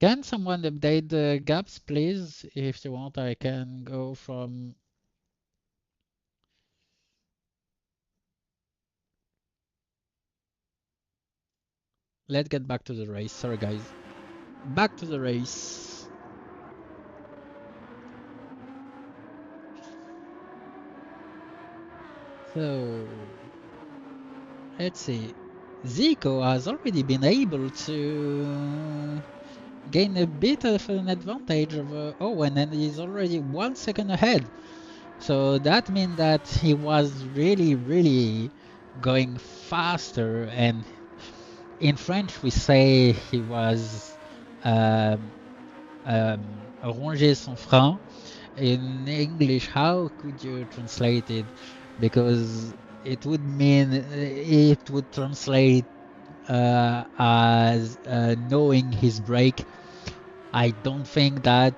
Speaker 1: Can someone update the gaps, please? If you want, I can go from. Let's get back to the race. Sorry, guys. Back to the race. So, let's see. Zico has already been able to gain a bit of an advantage over Owen, and he's already 1 second ahead. So that means that he was really, really going faster, and in French we say he was um, ronger son frein. In English, how could you translate it? Because it would mean it would translate as knowing his brake. I don't think that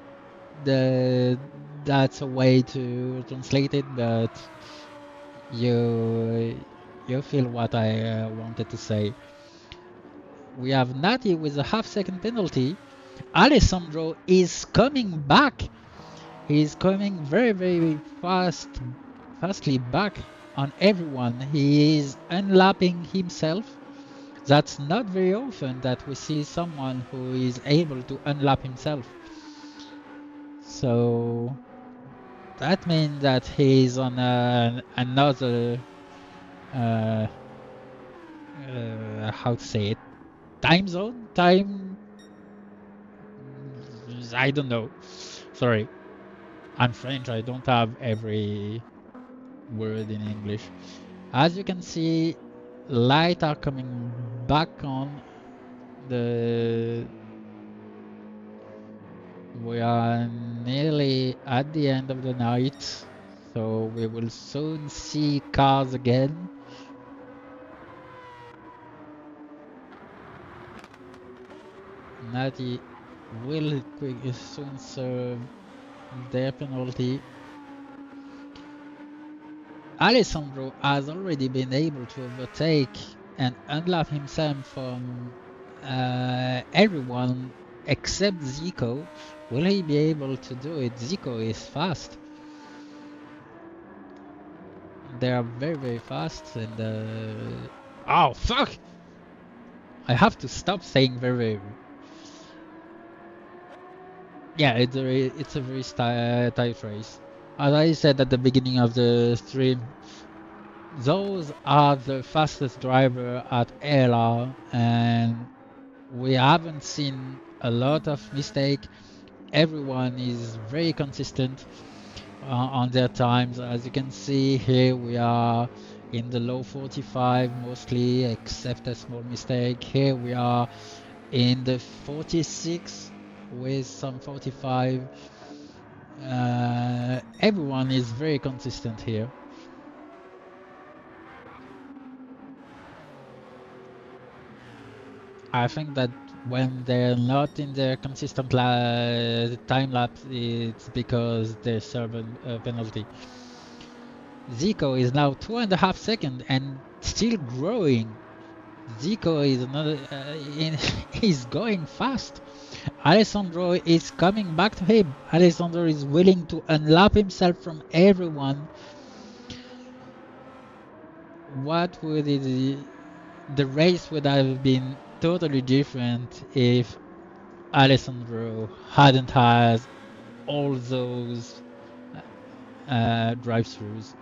Speaker 1: the that's a way to translate it, but you feel what I wanted to say. We have Natty with a half-second penalty. Alessandro is coming back. He's coming very, very fastly back on everyone. He is unlapping himself. That's not very often that we see someone who is able to unlap himself. So that means that he's on another, how to say it, time zone? I don't know. Sorry. I'm French, I don't have every word in English. As you can see, light are coming back on. We are nearly at the end of the night, so we will soon see cars again. Natty will soon serve their penalty. Alessandro has already been able to overtake and unlap himself from everyone except Zico. Will he be able to do it? Zico is fast. They are very, very fast, and oh fuck! I have to stop saying very, very. Yeah, it's a very tight race. As I said at the beginning of the stream, those are the fastest driver at ALR, and we haven't seen a lot of mistake. Everyone is very consistent. on their times. As you can see here, we are in the low 45 mostly, except a small mistake. Here we are in the 46 with some 45. Everyone is very consistent here. I think that when they're not in their consistent time lapse, it's because they serve a penalty. Zico is now 2.5 seconds and still growing. Zico is another, is going fast. Alessandro is coming back to him. Alessandro is willing to unlap himself from everyone. What would it, the race would have been totally different if Alessandro hadn't had all those drive-throughs.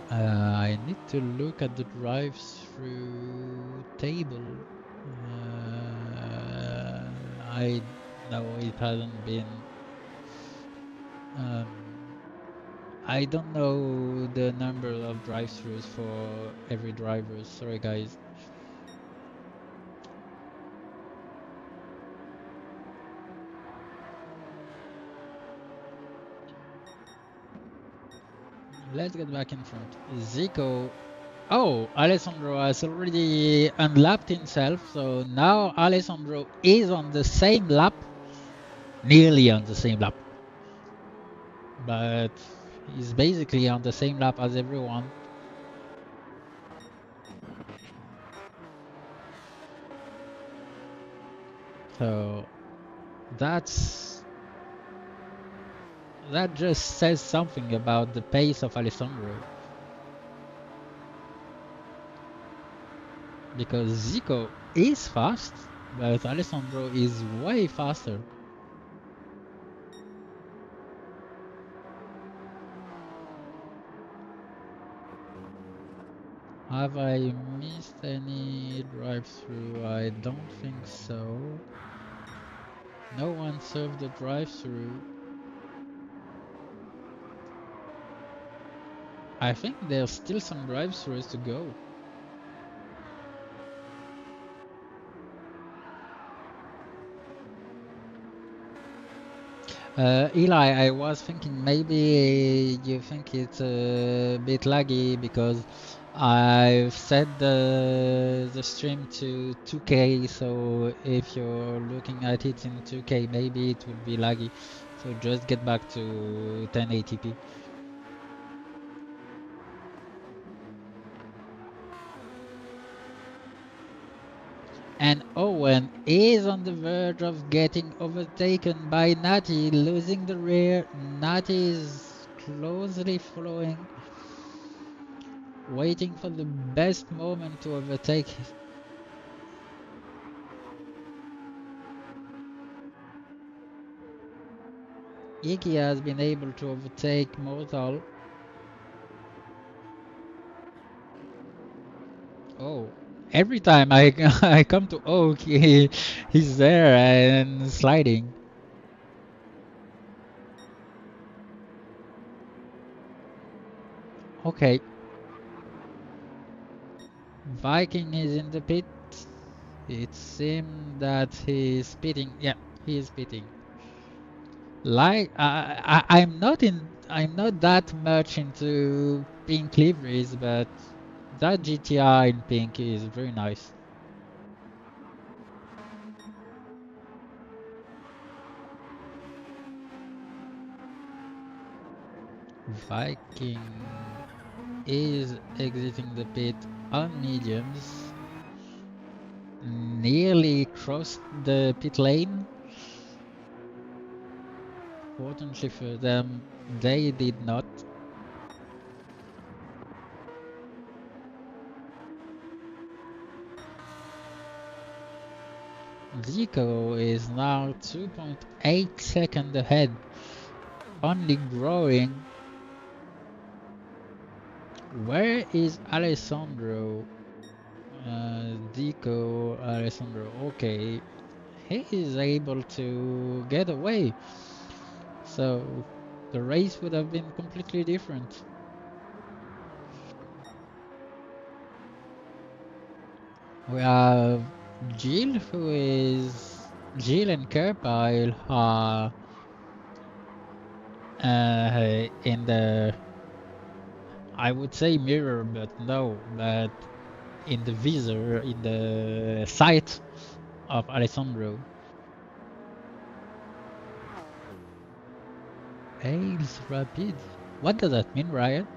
Speaker 1: I need to look at the drive-through table. I know it hasn't been. Um, I don't know the number of drive-throughs for every driver. Sorry, guys. Let's get back in front. Zico. Oh, Alessandro has already unlapped himself, so now Alessandro is on the same lap, nearly on the same lap, but he's basically on the same lap as everyone. So that just says something about the pace of Alessandro, because Zico is fast, but Alessandro is way faster. Have I missed any drive-through? I don't think so. No one served the drive-through. I think there's still some drive-throughs to go. Eli, I was thinking maybe you think it's a bit laggy because I've set the stream to 2K, so if you're looking at it in 2K, maybe it will be laggy. So just get back to 1080p. And Owen is on the verge of getting overtaken by Natty, losing the rear. Natty is closely following, waiting for the best moment to overtake. Iggy has been able to overtake Mortal. Oh, every time I, I come to Oak, he's there and sliding. Okay. Viking is in the pit. It seems that he's pitting. Yeah, he is pitting. Like I'm not that much into pink liveries, but that GTI in pink is very nice. Viking is exiting the pit on mediums. Nearly crossed the pit lane. Fortunately for them, they did not. Zico is now 2.8 seconds ahead, only growing. Where is Alessandro? Zico, Alessandro, okay. he is able to get away. So the race would have been completely different. We have Jill, who is Jill and Kerpile are in the, I would say mirror, but no, but in the visor, in the sight of Alessandro. Ails Rapid. What does that mean, Ryan?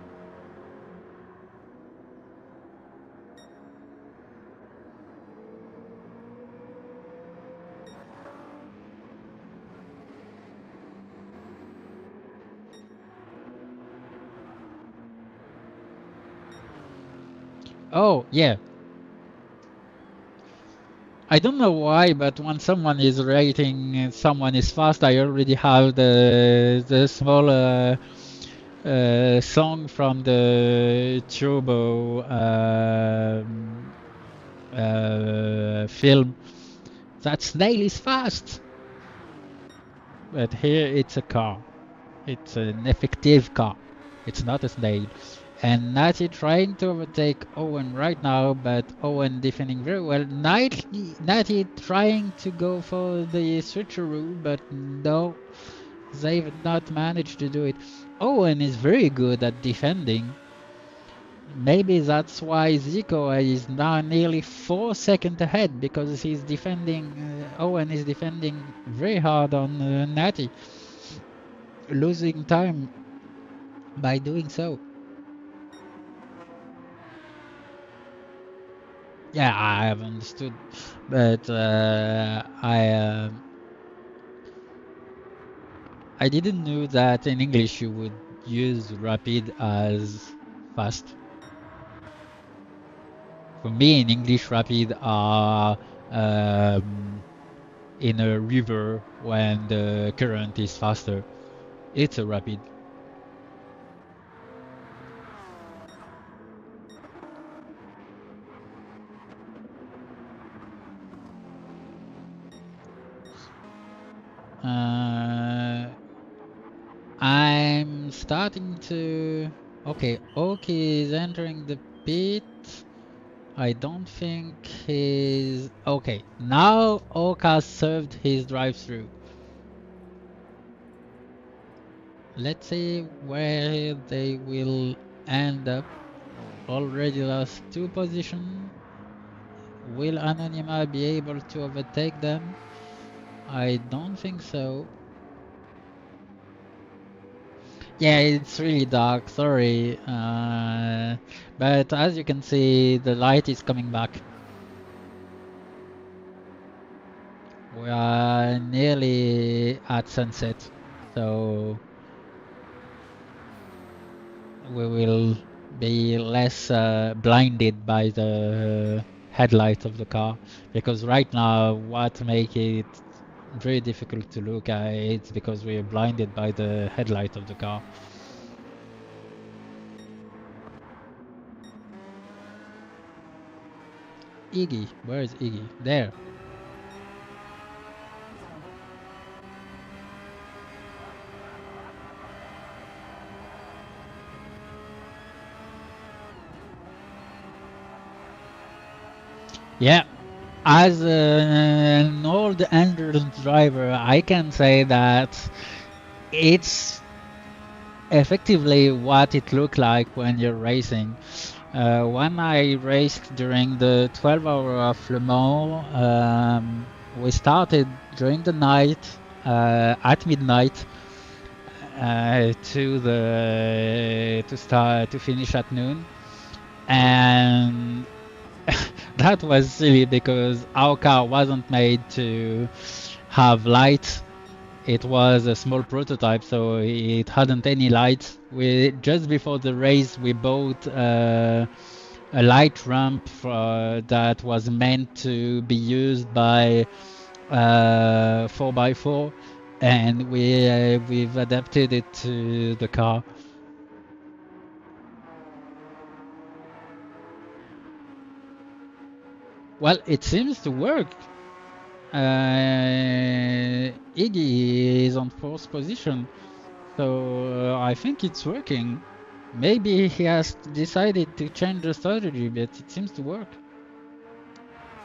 Speaker 1: Oh, yeah. I don't know why, but when someone is rating someone is fast, I already have the small song from the Turbo film. That snail is fast, but here it's a car. It's an effective car. It's not a snail. And Natty trying to overtake Owen right now, but Owen defending very well. Natty trying to go for the switcheroo, but no, they've not managed to do it. Owen is very good at defending. Maybe that's why Zico is now nearly 4 seconds ahead because he's defending. Owen is defending very hard on Natty, losing time by doing so. Yeah, I have understood, but I didn't know that in English you would use rapid as fast. For me, in English, rapid are um, in a river when the current is faster. It's a rapid. Uh, I'm starting to. Okay, Oak is entering the pit. I don't think he's okay. Now Oak has served his drive-through. Let's see where they will end up. Already lost 2 positions. Will Anonyma be able to overtake them? I don't think so. Yeah, it's really dark, sorry. But as you can see, the light is coming back. We are nearly at sunset, so we will be less blinded by the headlights of the car, because right now what makes it very difficult to look at it's because we are blinded by the headlight of the car. Iggy, where is Iggy? There. Yeah, as an old endurance driver, I can say that it's effectively what it looked like when you're racing. When I raced during the 12 hour of Le Mans, we started during the night at midnight to finish at noon, and that was silly because our car wasn't made to have lights. It was a small prototype, so it hadn't any lights. We just before the race we bought a light ramp that was meant to be used by 4x4, and we've adapted it to the car. Well, it seems to work. Iggy is on fourth position, so I think it's working. Maybe he has decided to change the strategy, but it seems to work.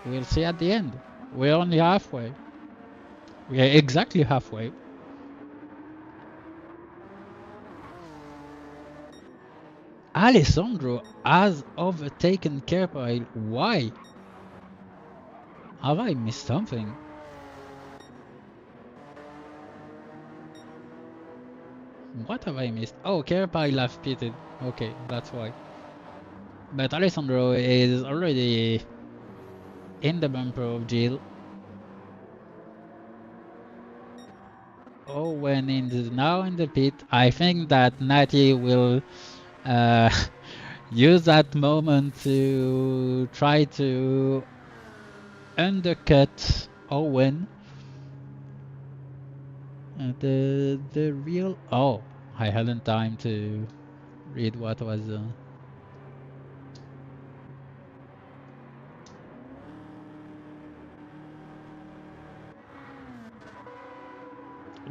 Speaker 1: We'll see at the end. We're only halfway. We're exactly halfway. Alessandro has overtaken Kerpile. Why? Have I missed something? What have I missed? Oh, Kerpile have pitted. Okay, that's why. But Alessandro is already in the bumper of Jill. Owen is now in the pit. I think that Natty will uh, use that moment to try to undercut Owen. The real I hadn't time to read what was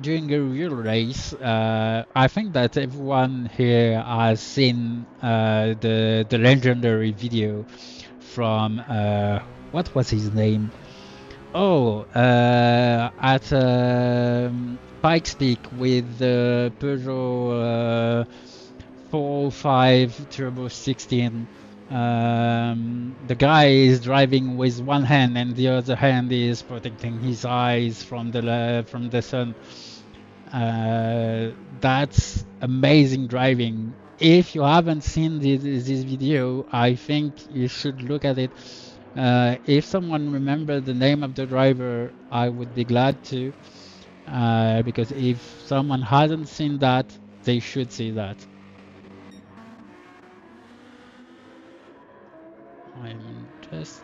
Speaker 1: during a real race. I think that everyone here has seen the legendary video from what was his name? Oh, at Pikes Peak with the Peugeot 405 Turbo 16. The guy is driving with one hand and the other hand is protecting his eyes from the sun. That's amazing driving. If you haven't seen this video, I think you should look at it. If someone remembers the name of the driver, I would be glad to. Because if someone hasn't seen that, they should see that. I'm just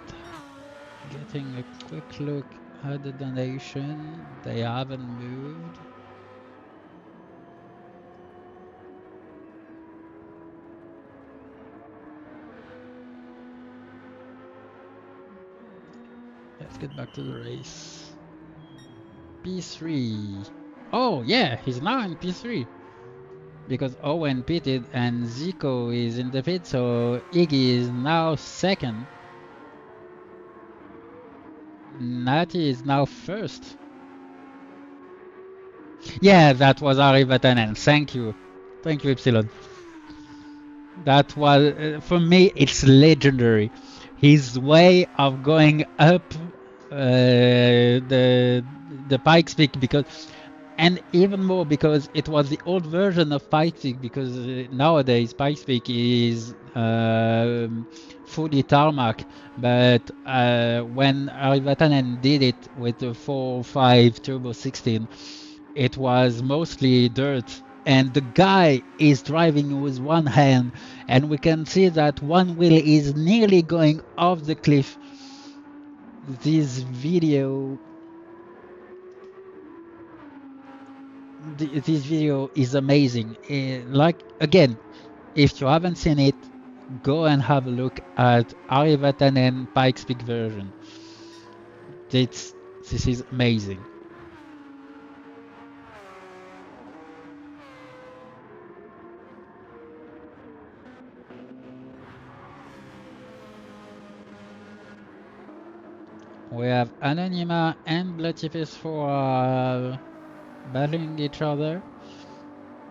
Speaker 1: getting a quick look at the donation. They haven't moved. Let's get back to the race. P3. Oh yeah, he's now in P3. Because Owen pitted and Zico is in the pit, so Iggy is now second. Natty is now first. Yeah, that was Ari Vatanen. Thank you. Thank you, Epsilon. That was, for me, it's legendary. His way of going up the Pikes Peak, because, and even more because it was the old version of Pikes Peak, because nowadays Pikes Peak is fully tarmac, but when Ari Vatanen did it with the 4.5 Turbo 16, it was mostly dirt, and the guy is driving with one hand, and we can see that one wheel is nearly going off the cliff. This video is amazing. Like, again, if you haven't seen it, go and have a look at Ari Vatanen Pikes Peak version. This is amazing. We have Anonyma and Bloodtippus for battling each other,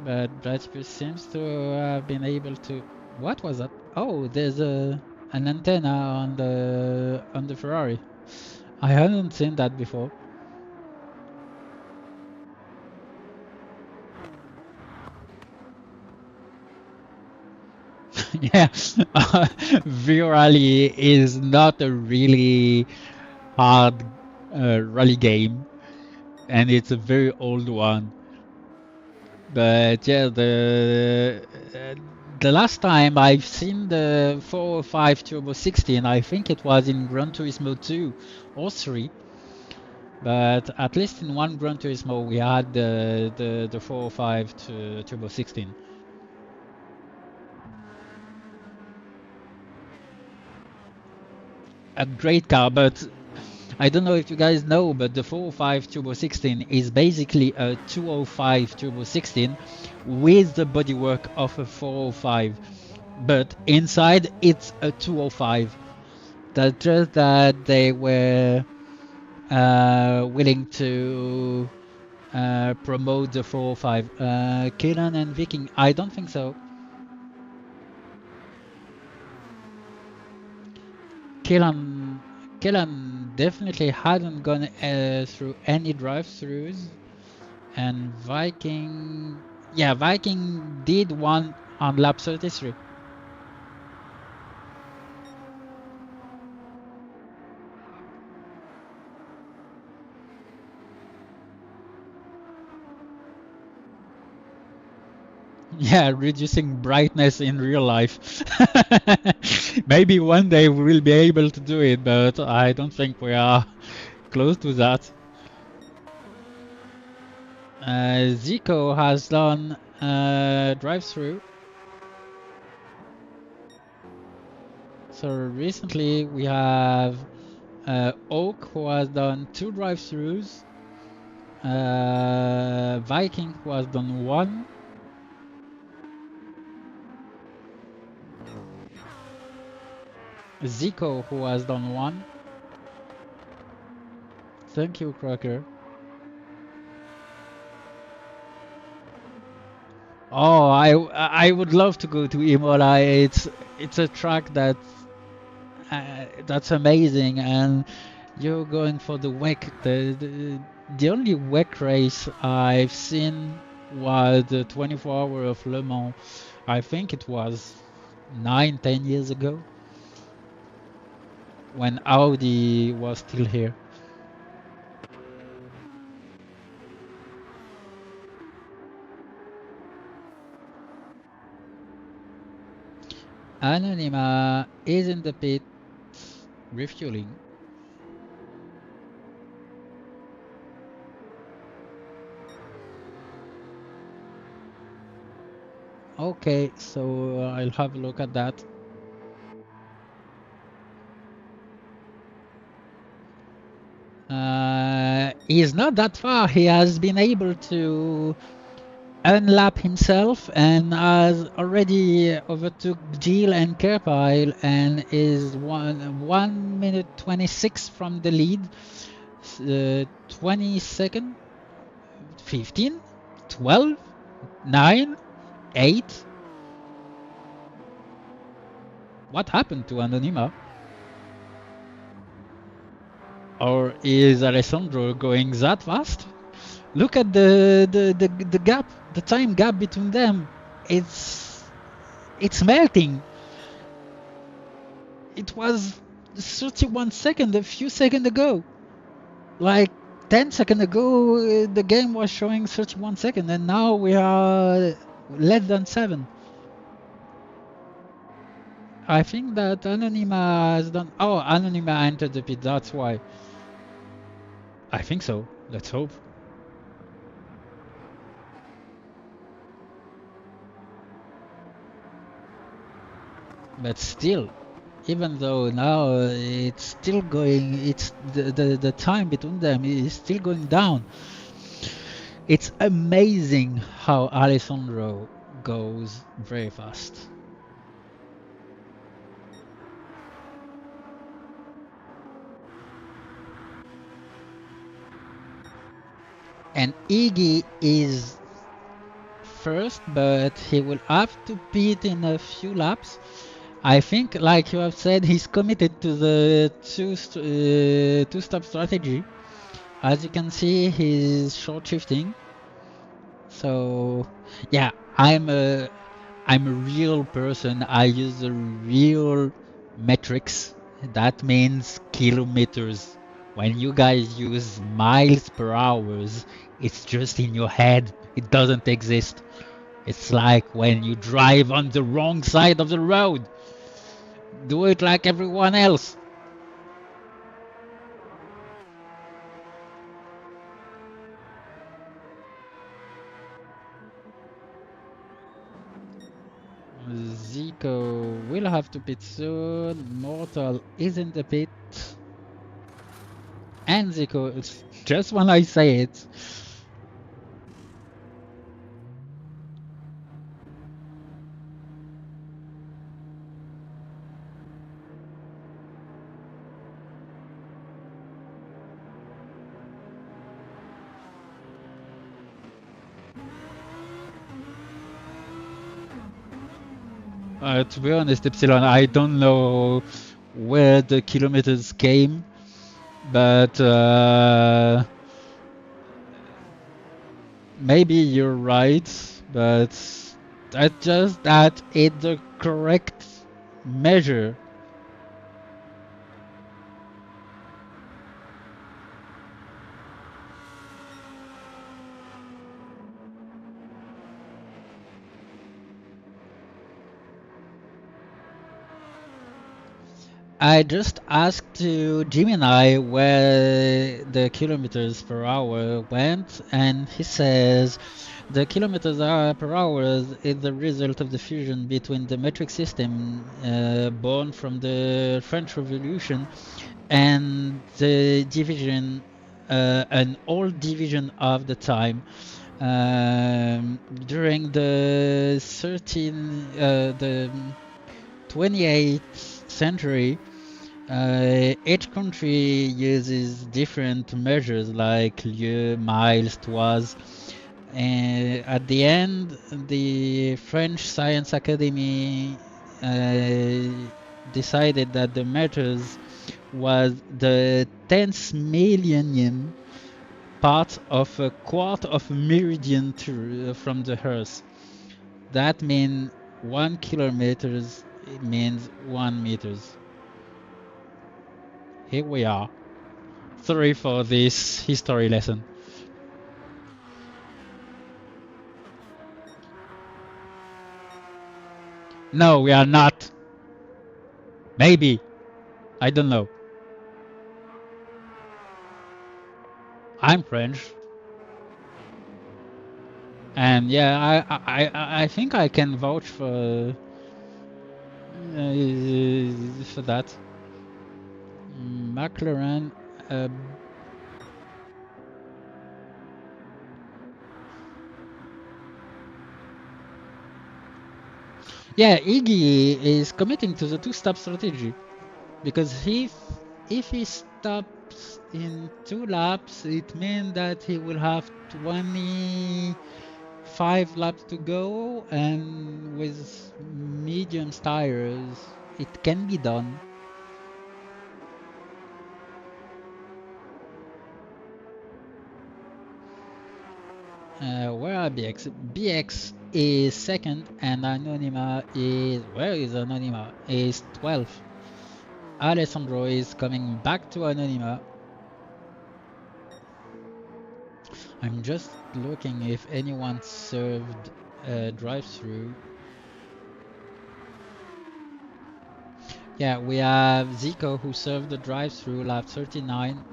Speaker 1: but Bloodtippus seems to have been able to. What was that? Oh, there's an antenna on the Ferrari. I hadn't seen that before. Yeah, V-Rally is not a really hard rally game, and it's a very old one. But yeah, the last time I've seen the 405 Turbo 16, I think it was in Gran Turismo 2 or 3. But at least in one Gran Turismo we had the 405 Turbo 16. A great car, but I don't know if you guys know, but the 405 Turbo 16 is basically a 205 Turbo 16 with the bodywork of a 405, but inside it's a 205. That's just that they were willing to promote the 405. Killan and Viking, I don't think so. Killan, Killan definitely hadn't gone through any drive-throughs, and Viking, yeah, Viking did one on lap 33. Yeah, reducing brightness in real life. Maybe one day we will be able to do it, but I don't think we are close to that. Zico has done drive-through. So recently we have Oak, who has done 2 drive-throughs. Viking, who has done 1. Zico, who has done 1. Thank you, Crocker. Oh, I would love to go to Imola. It's a track that's amazing, and you're going for the WEC. The only WEC race I've seen was the 24 Hour of Le Mans. I think it was 9, 10 years ago when Audi was still here. Anonyma is in the pit refueling. Okay, so I'll have a look at that. He's not that far. He has been able to unlap himself and has already overtook Gilles and Kerpile and is 1 minute 26 from the lead. 20 second, 15, 12, 9, 8. What happened to Anonyma? Or is Alessandro going that fast? Look at the gap, the time gap between them. It's melting. It was 31 seconds a few seconds ago. Like 10 seconds ago, the game was showing 31 seconds, and now we are less than 7. I think that Anonyma has done. Oh, Anonyma entered the pit, that's why. I think so. Let's hope. But still, even though now it's still going, it's the time between them is still going down. It's amazing how Alessandro goes very fast. And Iggy is first, but he will have to pit in a few laps. I think, like you have said, he's committed to the two-stop strategy. As you can see, he's short shifting. So, yeah, I'm a real person. I use the real metrics. That means kilometers. When you guys use miles per hours, it's just in your head. It doesn't exist. It's like when you drive on the wrong side of the road. Do it like everyone else. Zico will have to pit soon. Mortal is in the pit. And Zico, just when I say it. To be honest, Epsilon, I don't know where the kilometers came, but maybe you're right, but that's just that it's the correct measure. I just asked to Gemini where the kilometers per hour went, and he says the kilometers per hour is the result of the fusion between the metric system born from the French Revolution and the division, an old division of the time. During the 28th century, each country uses different measures like lieu, miles, toises. And at the end, the French Science Academy decided that the meters was the tenth millionth part of a quarter of a meridian from the Earth. That means 1 kilometers means 1 meters. Here we are. Sorry for this history lesson. No, we are not. Maybe. I don't know. I'm French. And yeah, I think I can vouch for that. McLaren. Uh, yeah, Iggy is committing to the two-stop strategy because if he stops in 2 laps, it means that he will have 25 laps to go, and with medium tires, it can be done. Where are BX? BX is second, and Anonyma is, where is Anonyma? Is 12th. Alessandro is coming back to Anonyma. I'm just looking if anyone served drive-through. Yeah, we have Zico who served the drive-through lap 39.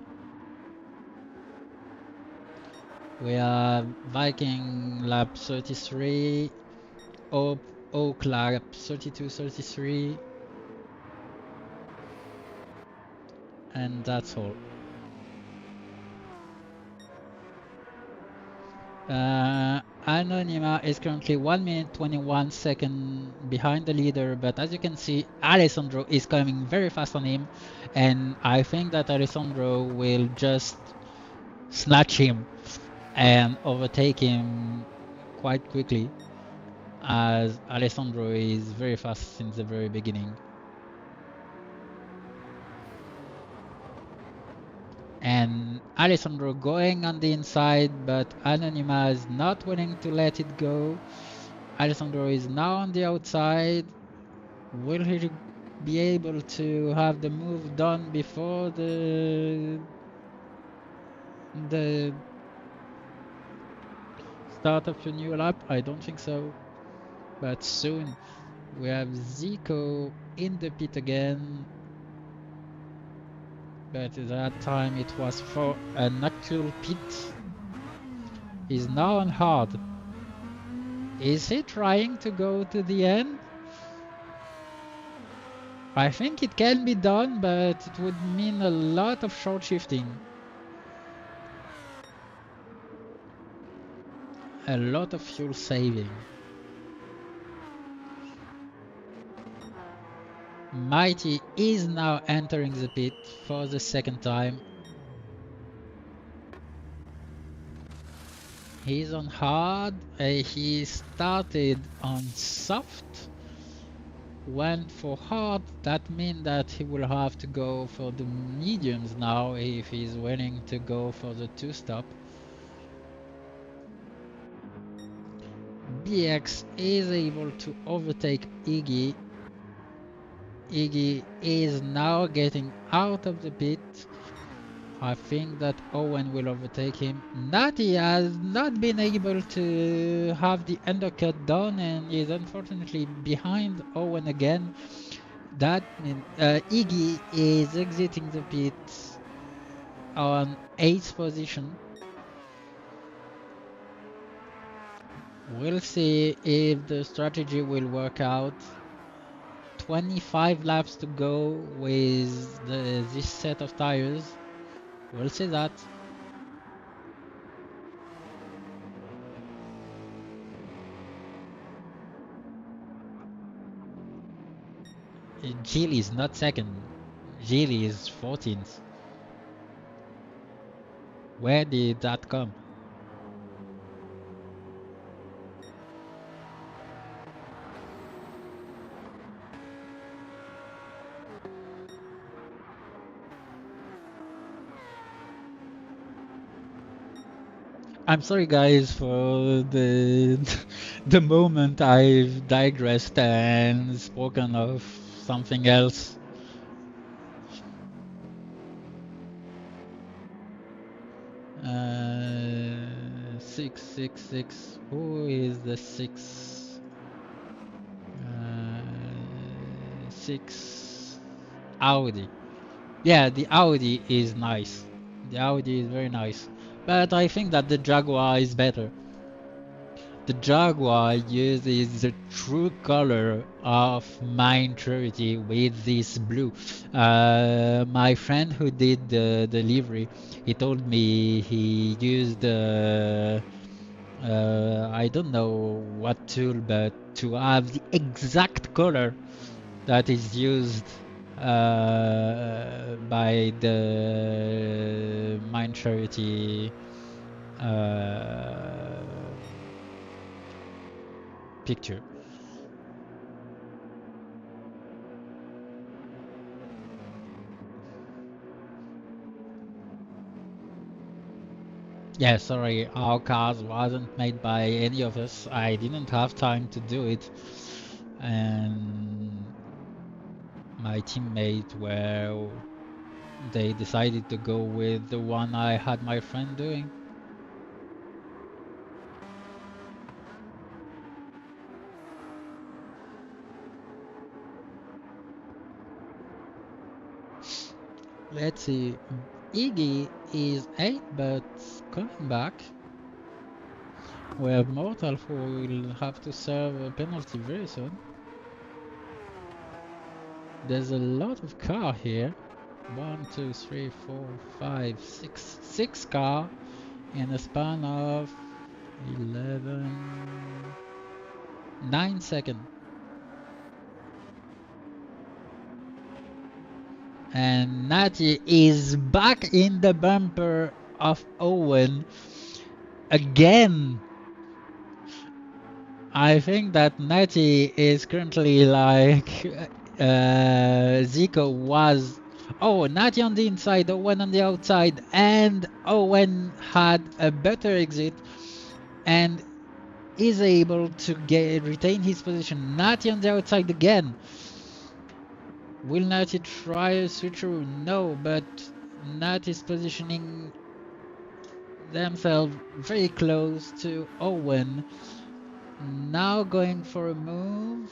Speaker 1: We have Viking lap 33. Oak lap 32, 33. And that's all. Anonyma is currently 1 minute 21 seconds behind the leader, but as you can see, Alessandro is coming very fast on him, and I think that Alessandro will just snatch him and overtake him quite quickly, as Alessandro is very fast since the very beginning. And Alessandro going on the inside, but Anonyma is not willing to let it go. Alessandro is now on the outside. Will he be able to have the move done before the start of a new lap? I don't think so. But soon we have Zico in the pit again. But at that time it was for an actual pit. He's now on hard. Is he trying to go to the end? I think it can be done, but it would mean a lot of short shifting. a lot of fuel saving. Mighty is now entering the pit for the second time. He's on hard, he started on soft, went for hard. That means that he will have to go for the mediums now if he's willing to go for the two-stop. BX is able to overtake Iggy. Iggy is now getting out of the pit. I think that Owen will overtake him. Natty has not been able to have the undercut done and is unfortunately behind Owen again. That means Iggy is exiting the pit on 8th position. We'll see if the strategy will work out. 25 laps to go with this set of tires. We'll see that. Gilly is not second. Gilly is 14th. Where did that come? I'm sorry guys for the the moment I've digressed and spoken of something else. Six, six, six. Who is the six? Six. Audi. Yeah, the Audi is nice. The Audi is very nice. But I think that the Jaguar is better. The Jaguar uses the true color of maturity with this blue. My friend who did the delivery, he told me he used I don't know what tool, but to have the exact color that is used by the maturity picture. Yeah, sorry, our cars wasn't made by any of us. I didn't have time to do it, and my teammate they decided to go with the one I had my friend doing. Let's see. Iggy is 8, but coming back. We have Mortal who will have to serve a penalty very soon. There's a lot of car here. 1, 2, 3, 4, 5, 6. 6 car in a span of 9 seconds. And Natty is back in the bumper of Owen again. I think that Natty is currently like Zico was. Oh, Natty on the inside, Owen on the outside, and Owen had a better exit and is able to retain his position. Natty on the outside again. Will Natty try a switcheroo? No, but Natty is positioning themselves very close to Owen. Now going for a move.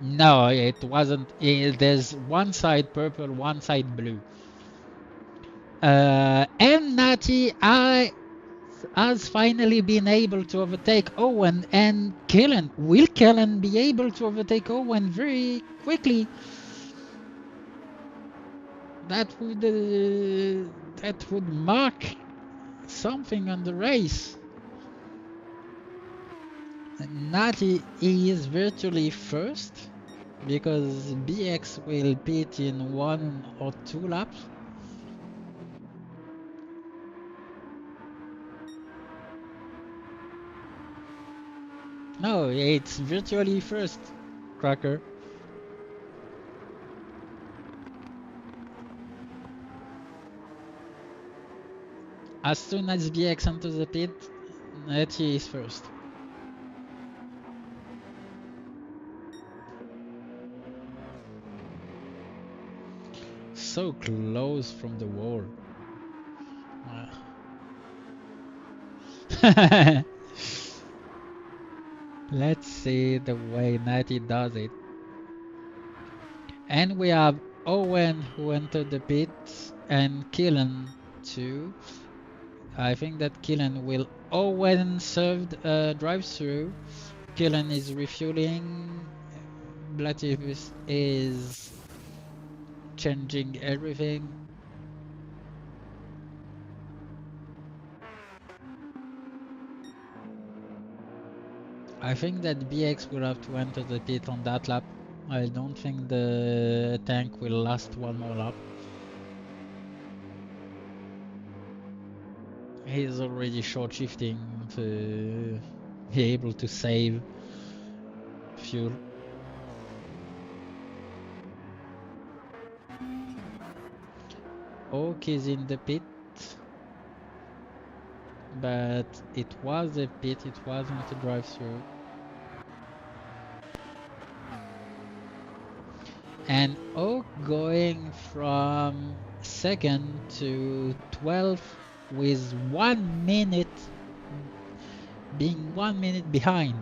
Speaker 1: No, it wasn't. There's one side purple, one side blue. And Natty has finally been able to overtake Owen and Kellen. Will Kellen be able to overtake Owen very quickly? that would mark something on the race. Natty is virtually first because BX will pit in 1 or 2 laps. No, it's virtually first, Cracker. As soon as BX enters the pit, Natty is first. So close from the wall. Let's see the way Natty does it. And we have Owen who entered the pits and Killen too. I think that Killen will. Owen served a drive-through. Killen is refueling. Blatius is changing everything. I think that BX will have to enter the pit on that lap. I don't think the tank will last one more lap. He's already short shifting to be able to save fuel. Oak is in the pit, but it was a pit, it wasn't a drive-through. And Oak going from second to 12th with 1 minute, being 1 minute behind.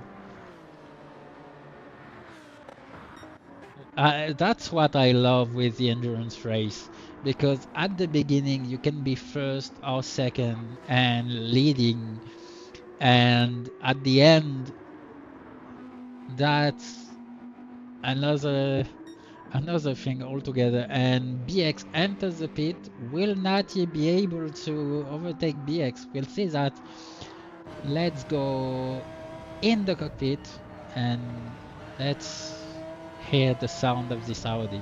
Speaker 1: That's what I love with the endurance race, because at the beginning you can be first or second and leading, and at the end that's another thing altogether. And BX enters the pit. Will Natty be able to overtake BX? We'll see that. Let's go in the cockpit and let's hear the sound of this Audi.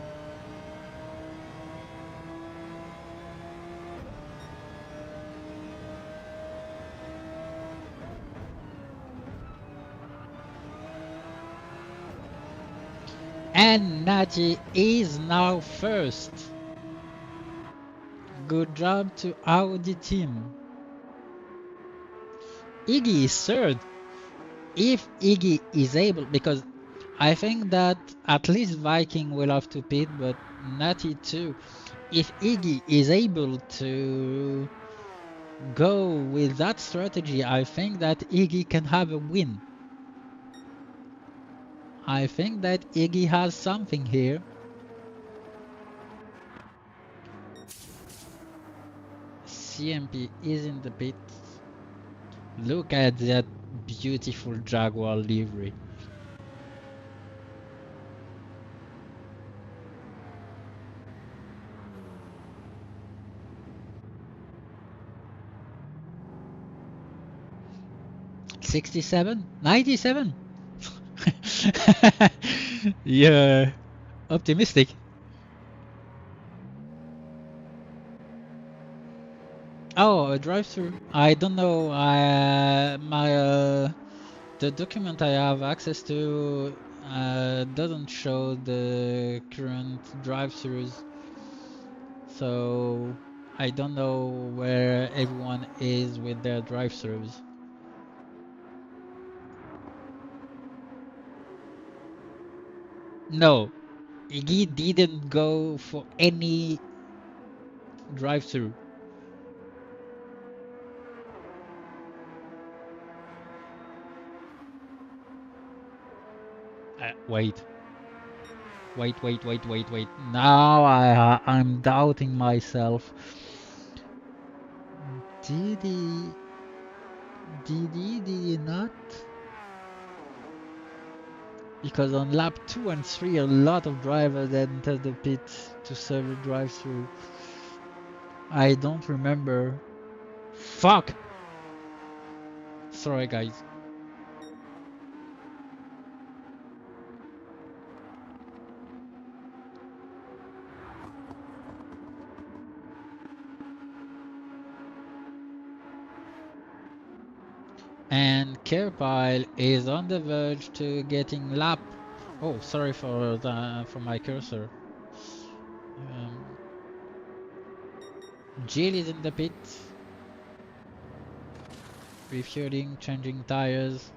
Speaker 1: And Natty is now first. Good job to Audi team. Iggy is third. If Iggy is able, because I think that at least Viking will have to pit, but Natty too. If Iggy is able to go with that strategy, I think that Iggy can have a win. I think that Iggy has something here. CMP is in the pit. Look at that beautiful Jaguar livery. $67? $97? Yeah, optimistic. Oh, a drive-through. I don't know. The document I have access to doesn't show the current drive-throughs, so I don't know where everyone is with their drive-throughs. No, he didn't go for any drive-through. Wait. Wait. Now I'm doubting myself. Did he? Did he not? Because on lap 2 and 3, a lot of drivers entered the pit to serve a drive-through. I don't remember. Fuck! Sorry, guys. And Kerpile is on the verge to getting lap. Oh, sorry for my cursor. Jill is in the pit, refueling, changing tires.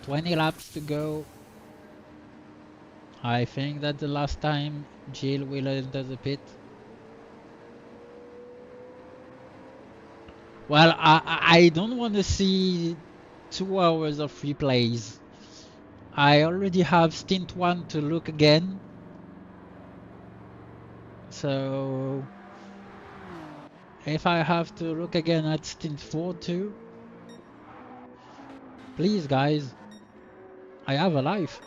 Speaker 1: 20 laps to go. I think that's the last time Jill will enter the pit. Well, I don't want to see 2 hours of replays. I already have Stint 1 to look again. So if I have to look again at Stint 4 too, please guys, I have a life.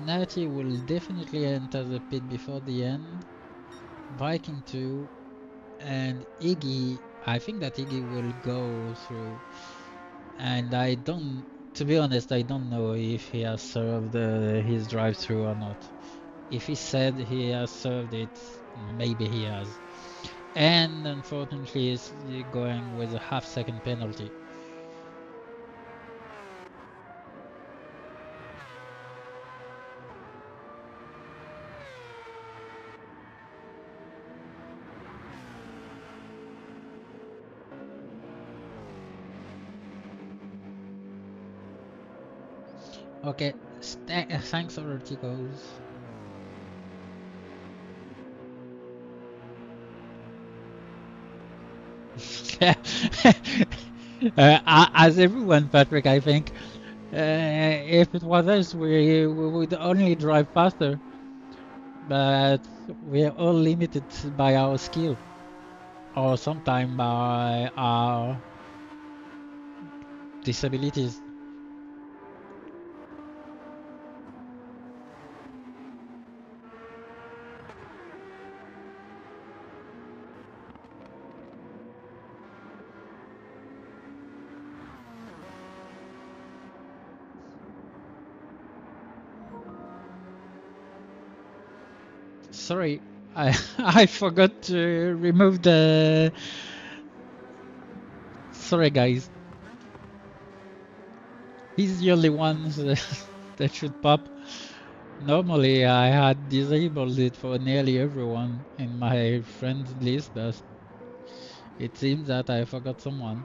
Speaker 1: Natty will definitely enter the pit before the end. Viking 2 and Iggy, I think that Iggy will go through. And I don't, to be honest, I don't know if he has served his drive-through or not. If he said he has served it, maybe he has. And unfortunately, he's going with a half-second penalty. Okay, thanks for articles. As everyone, Patrick, I think. If it was us, we would only drive faster, but we are all limited by our skill, or sometimes by our disabilities. Sorry, I I forgot to remove the. Sorry, guys. He's the only one that should pop. Normally, I had disabled it for nearly everyone in my friends list, but it seems that I forgot someone.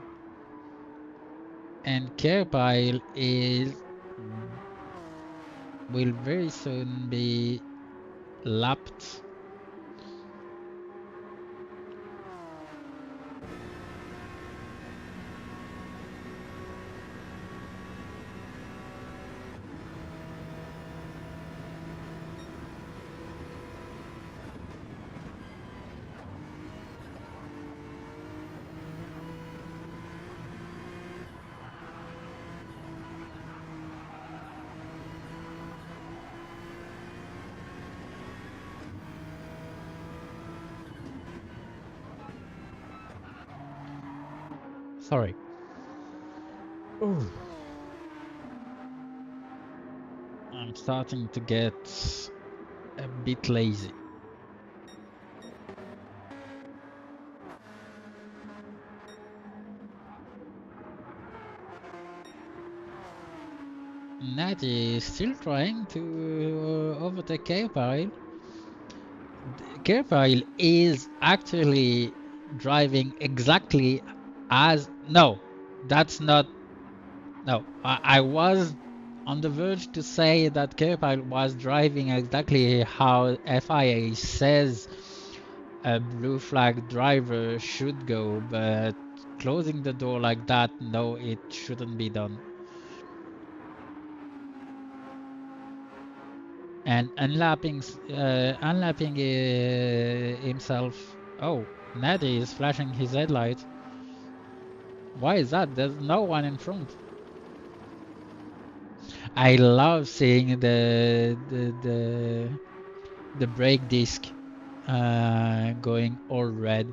Speaker 1: And Carepile will very soon be lapped. Sorry. Ooh. I'm starting to get a bit lazy. Natty is still trying to overtake Carepile. Carepile is actually driving exactly as... No, that's not... No, I was on the verge to say that Carepile was driving exactly how FIA says a blue flag driver should go, but closing the door like that, no, it shouldn't be done. And unlapping himself Oh, Natty is flashing his headlight. Why is that? There's no one in front. I love seeing the brake disc going all red.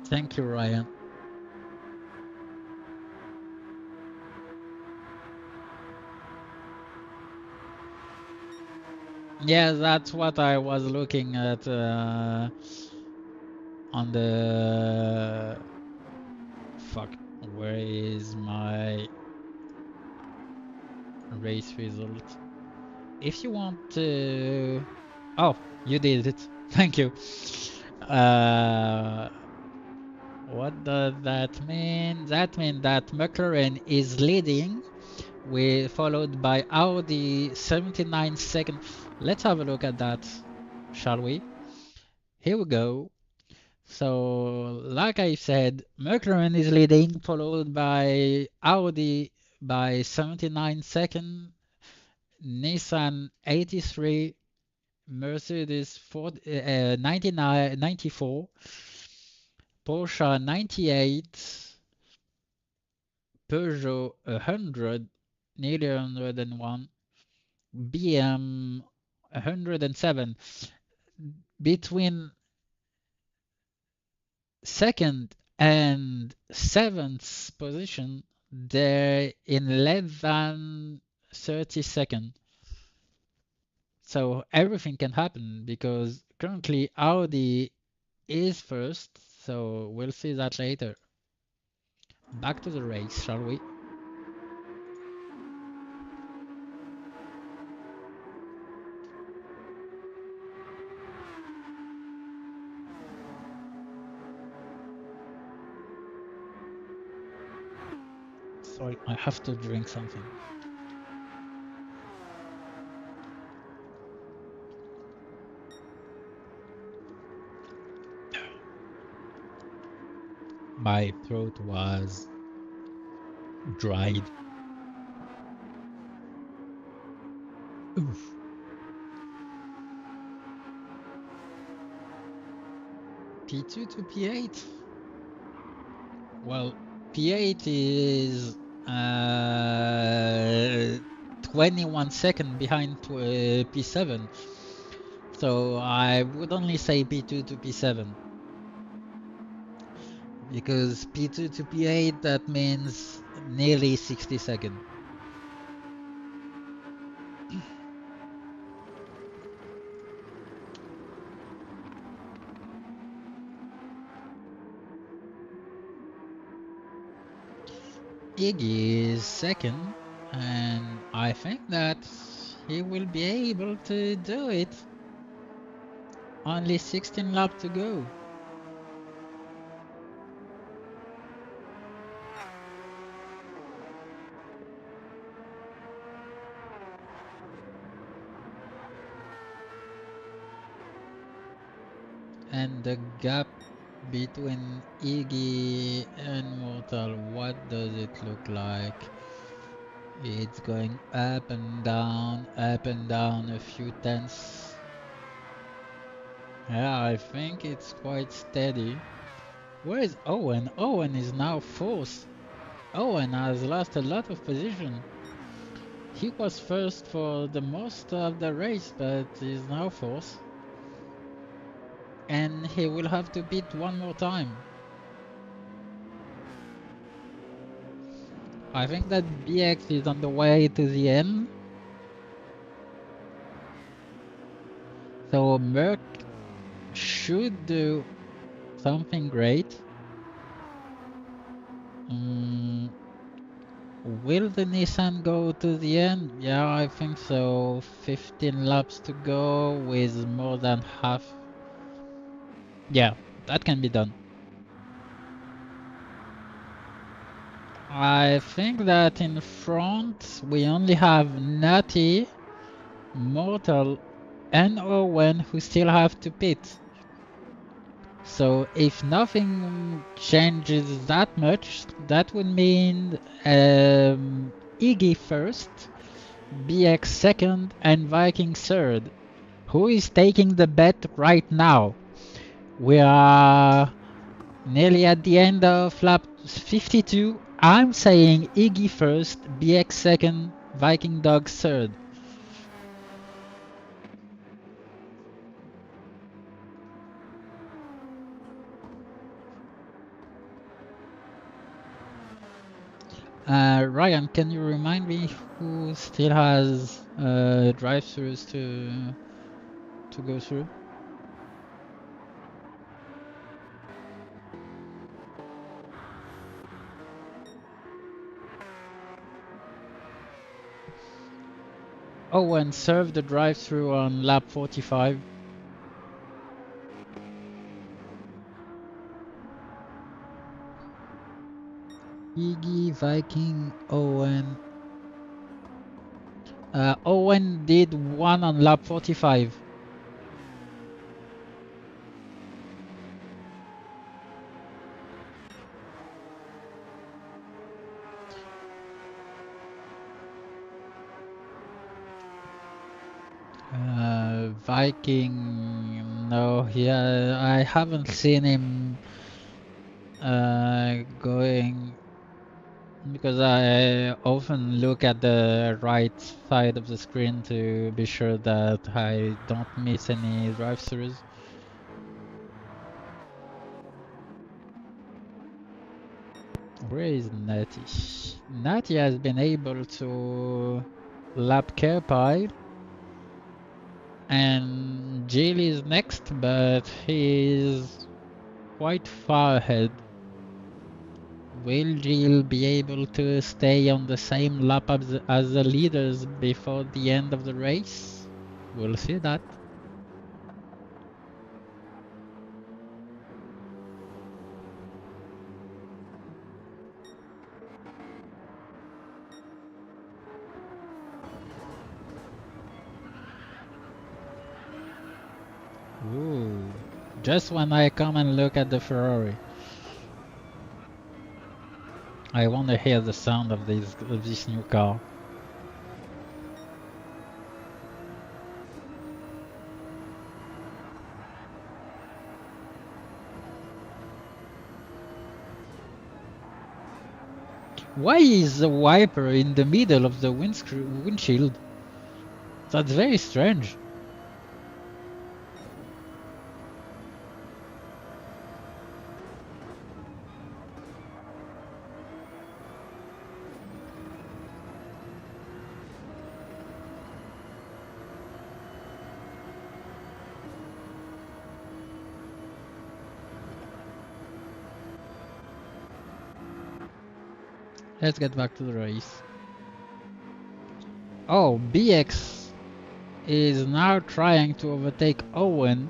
Speaker 1: Thank you, Ryan. Yeah, that's what I was looking at on the... Fuck, where is my race result? If you want to... Oh, you did it. Thank you. Uh, what does that mean? That means that McLaren is leading, followed by Audi 79 seconds. Let's have a look at that, shall we? Here we go. So, like I said, McLaren is leading, followed by Audi by 79 seconds, Nissan 83, Mercedes 99, 94, Porsche 98, Peugeot 100, nearly 101, BM 107. Between second and seventh position, they're in less than 30 seconds. So everything can happen because currently Audi is first, so we'll see that later. Back to the race, shall we? Sorry, I have to drink something. My throat was dried. Oof. P2 to P8? Well, P8 is 21 seconds behind P7. So I would only say P2 to P7. Because P2 to P8, that means nearly 60 seconds. Iggy is second, and I think that he will be able to do it. Only 16 laps to go. And the gap between Iggy and Mortal, what does it look like? It's going up and down a few tenths. Yeah, I think it's quite steady. Where is Owen? Owen is now fourth. Owen has lost a lot of position. He was first for the most of the race, but he's now fourth. And he will have to beat one more time. I think that BX is on the way to the end. So Merc should do something great. Will the Nissan go to the end? Yeah, I think so. 15 laps to go with more than half. Yeah, that can be done. I think that in front we only have Natty, Mortal, and Owen who still have to pit. So if nothing changes that much, that would mean Iggy first, BX second, and Viking third. Who is taking the bet right now? We are nearly at the end of lap 52. I'm saying Iggy first, BX second, Viking Dog third. Ryan, can you remind me who still has drive-throughs to go through? Oh, and serve the drive-through on lap 45. Iggy, Viking, Owen. Owen did one on lap 45. Viking, no, yeah, I haven't seen him going because I often look at the right side of the screen to be sure that I don't miss any drive-throughs. Where is Natty? Natty has been able to lap Kerpile, and Jill is next, but he's quite far ahead. Will Jill be able to stay on the same lap as the leaders before the end of the race? We'll see that. Ooh, just when I come and look at the Ferrari. I want to hear the sound of this new car. Why is the wiper in the middle of the windshield? That's very strange. Let's get back to the race. Oh, BX is now trying to overtake Owen.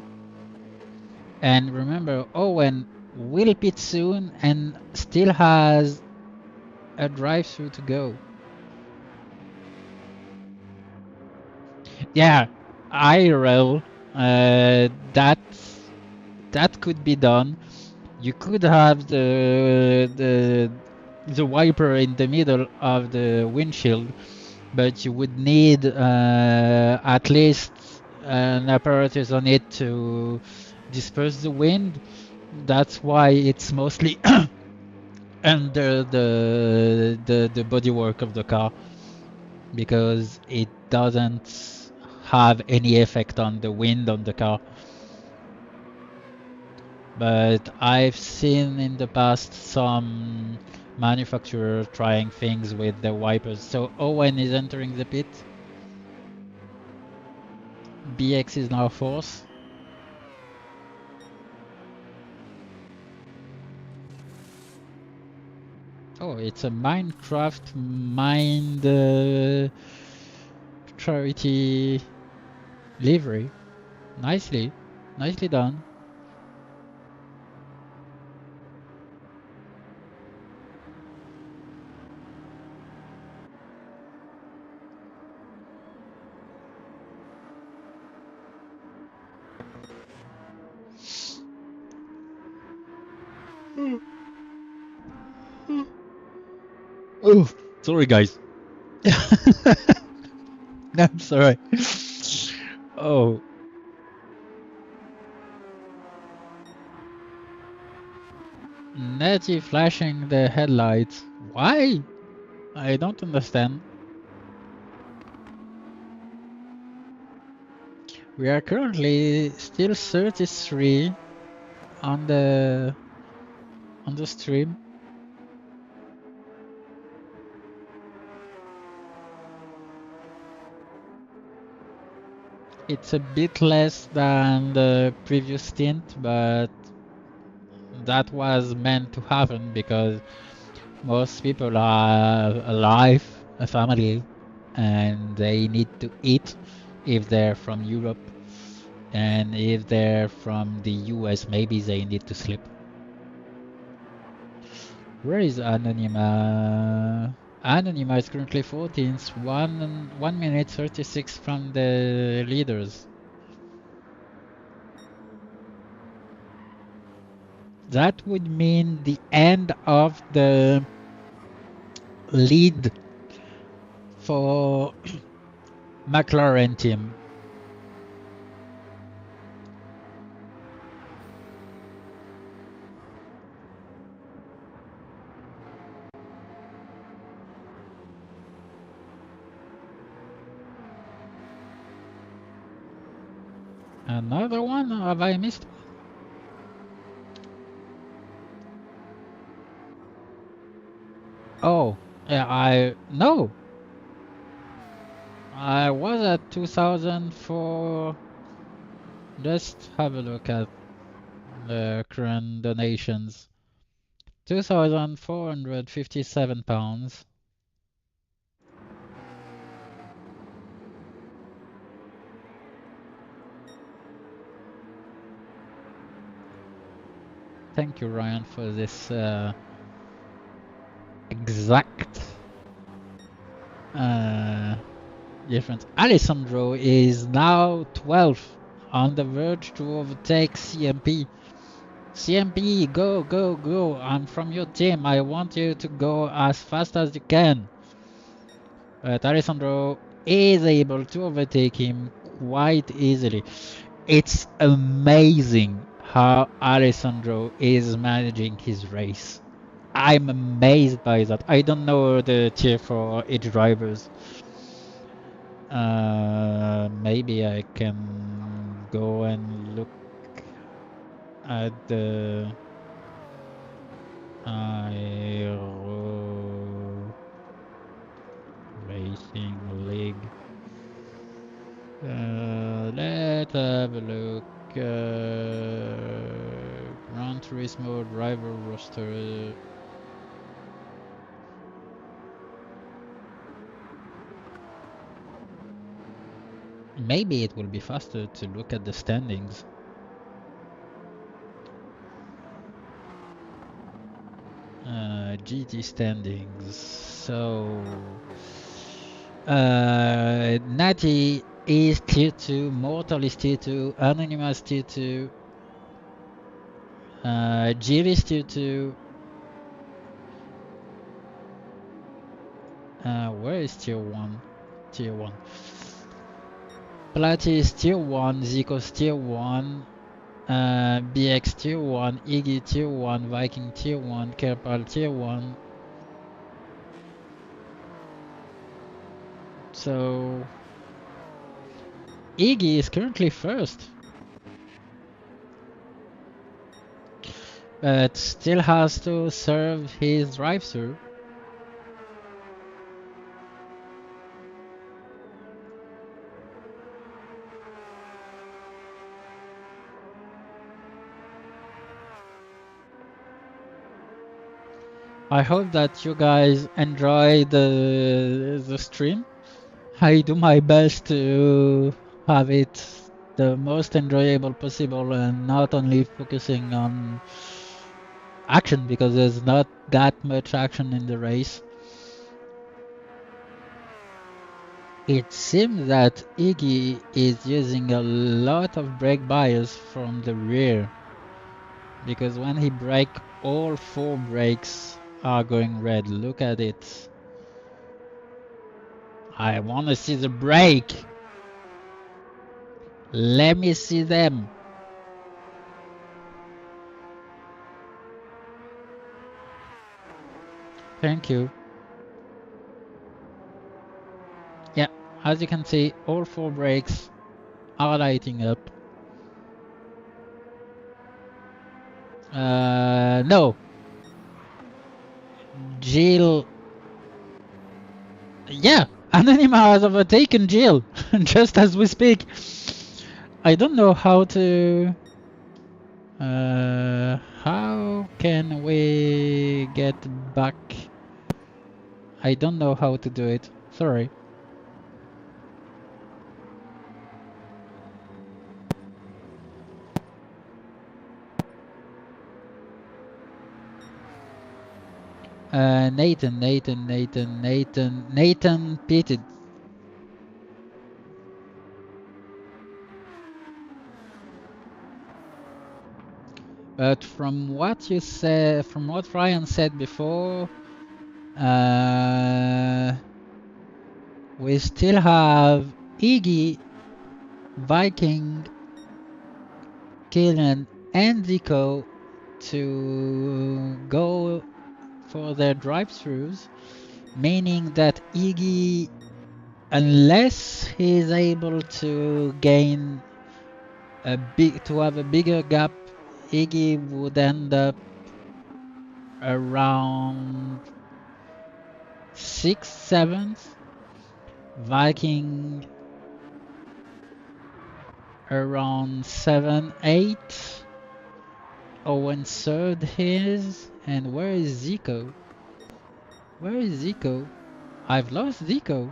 Speaker 1: And remember, Owen will pit soon and still has a drive-through to go. Yeah, Aero, that could be done. You could have the wiper in the middle of the windshield, but you would need at least an apparatus on it to disperse the wind. That's why it's mostly under the bodywork of the car, because it doesn't have any effect on the wind on the car. But I've seen in the past some manufacturer trying things with the wipers. So Owen is entering the pit. BX is now fourth. Oh, it's a Minecraft Mind charity livery. Nicely done. Oh, sorry guys. I'm sorry. Oh, Netty flashing the headlights. Why? I don't understand. We are currently still 33 on the stream. It's a bit less than the previous stint, but that was meant to happen because most people are alive, a family, and they need to eat if they're from Europe. And if they're from the US, maybe they need to sleep. Where is Anonyma? Anonyma is currently 14th, 1 minute 36 from the leaders. That would mean the end of the lead for McLaren team. Another one? Have I missed? Oh, yeah, no. I was at 2004. Just have a look at the current donations. 2,457 pounds. Thank you, Ryan, for this exact difference. Alessandro is now 12th, on the verge to overtake CMP. CMP, go, go, go. I'm from your team. I want you to go as fast as you can. But Alessandro is able to overtake him quite easily. It's amazing how Alessandro is managing his race. I'm amazed by that. I don't know the tier for each drivers. Maybe I can go and look at the Aero Racing League. Let's have a look. Gran Turismo driver roster. Maybe it will be faster to look at the standings. GT standings. So, Natty is tier 2, Mortal is tier 2, Anonymous tier 2, Jill is tier 2. Where is tier 1? Tier 1. Platy is tier 1, Zico's tier 1, BX tier 1, Iggy tier 1, Viking tier 1, Kerpal tier 1. So Iggy is currently first, but still has to serve his drive-through. I hope that you guys enjoy the stream. I do my best to have it the most enjoyable possible and not only focusing on action because there's not that much action in the race. It seems that Iggy is using a lot of brake bias from the rear because when he brakes, all 4 brakes are going red. Look at it. I want to see the brake. Let me see them. Thank you. Yeah, as you can see, all 4 brakes are lighting up. No. Jill. Yeah, Anonyma has overtaken Jill just as we speak. I don't know how to. How can we get back? I don't know how to do it. Sorry. Nathan pitted. But from what you said, from what Ryan said before, we still have Iggy, Viking, Killian, and Zico to go for their drive-throughs, meaning that Iggy, unless he's able to gain to have a bigger gap, Iggy would end up around 6th, 7th, Viking around 7, 8, Owen 3rd his, and where is Zico? Where is Zico? I've lost Zico.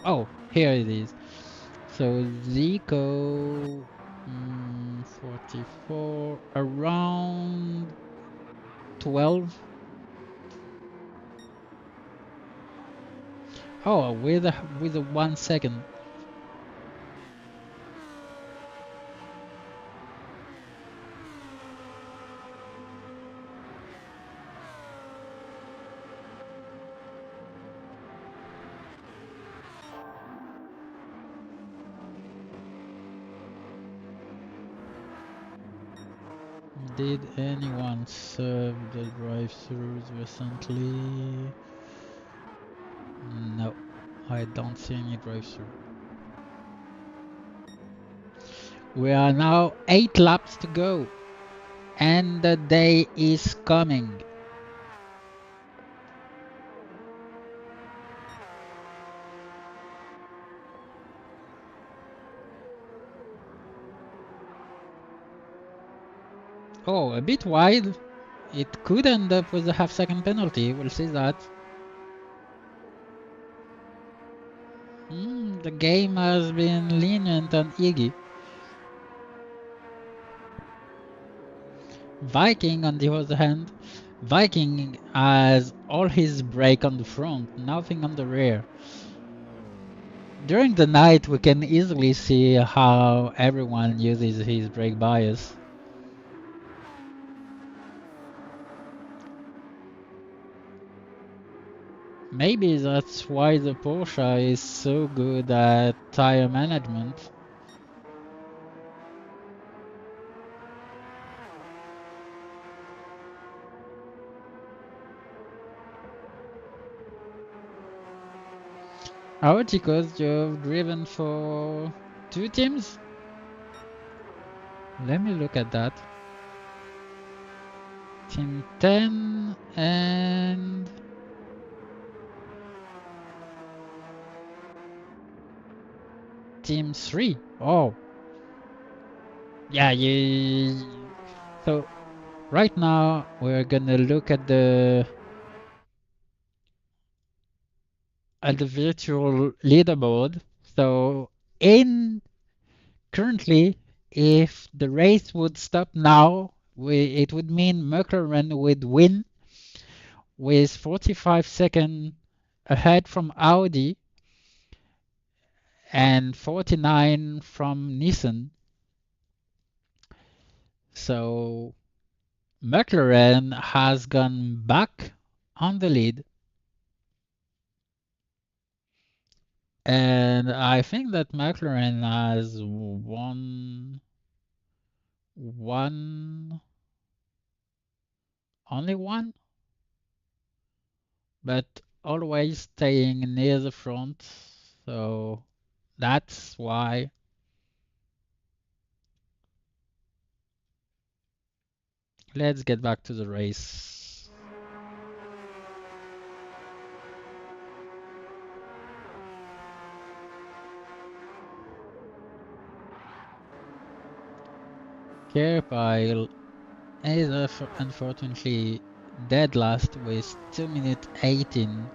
Speaker 1: Oh, here it is. So Zico 44 around 12. Oh, with a 1 second. Did anyone serve the drive-thrus recently? No, I don't see any drive-thru. We are now 8 laps to go, and the day is coming. Oh, a bit wide. It could end up with a half-second penalty. We'll see that. The game has been lenient on Iggy. Viking, on the other hand, Viking has all his brake on the front, nothing on the rear. During the night, we can easily see how everyone uses his brake bias. Maybe that's why the Porsche is so good at tire management. How because you've driven for 2 teams? Let me look at that. Team 10 and Team 3. Oh. Yeah, so right now we're gonna look at the virtual leaderboard. So in currently, if the race would stop now, it would mean McLaren would win with 45 seconds ahead from Audi and 49 from Nissan. So McLaren has gone back on the lead. And I think that McLaren has only one, but always staying near the front. So that's why. Let's get back to the race. Kerpile is unfortunately dead last with 2 minutes 18.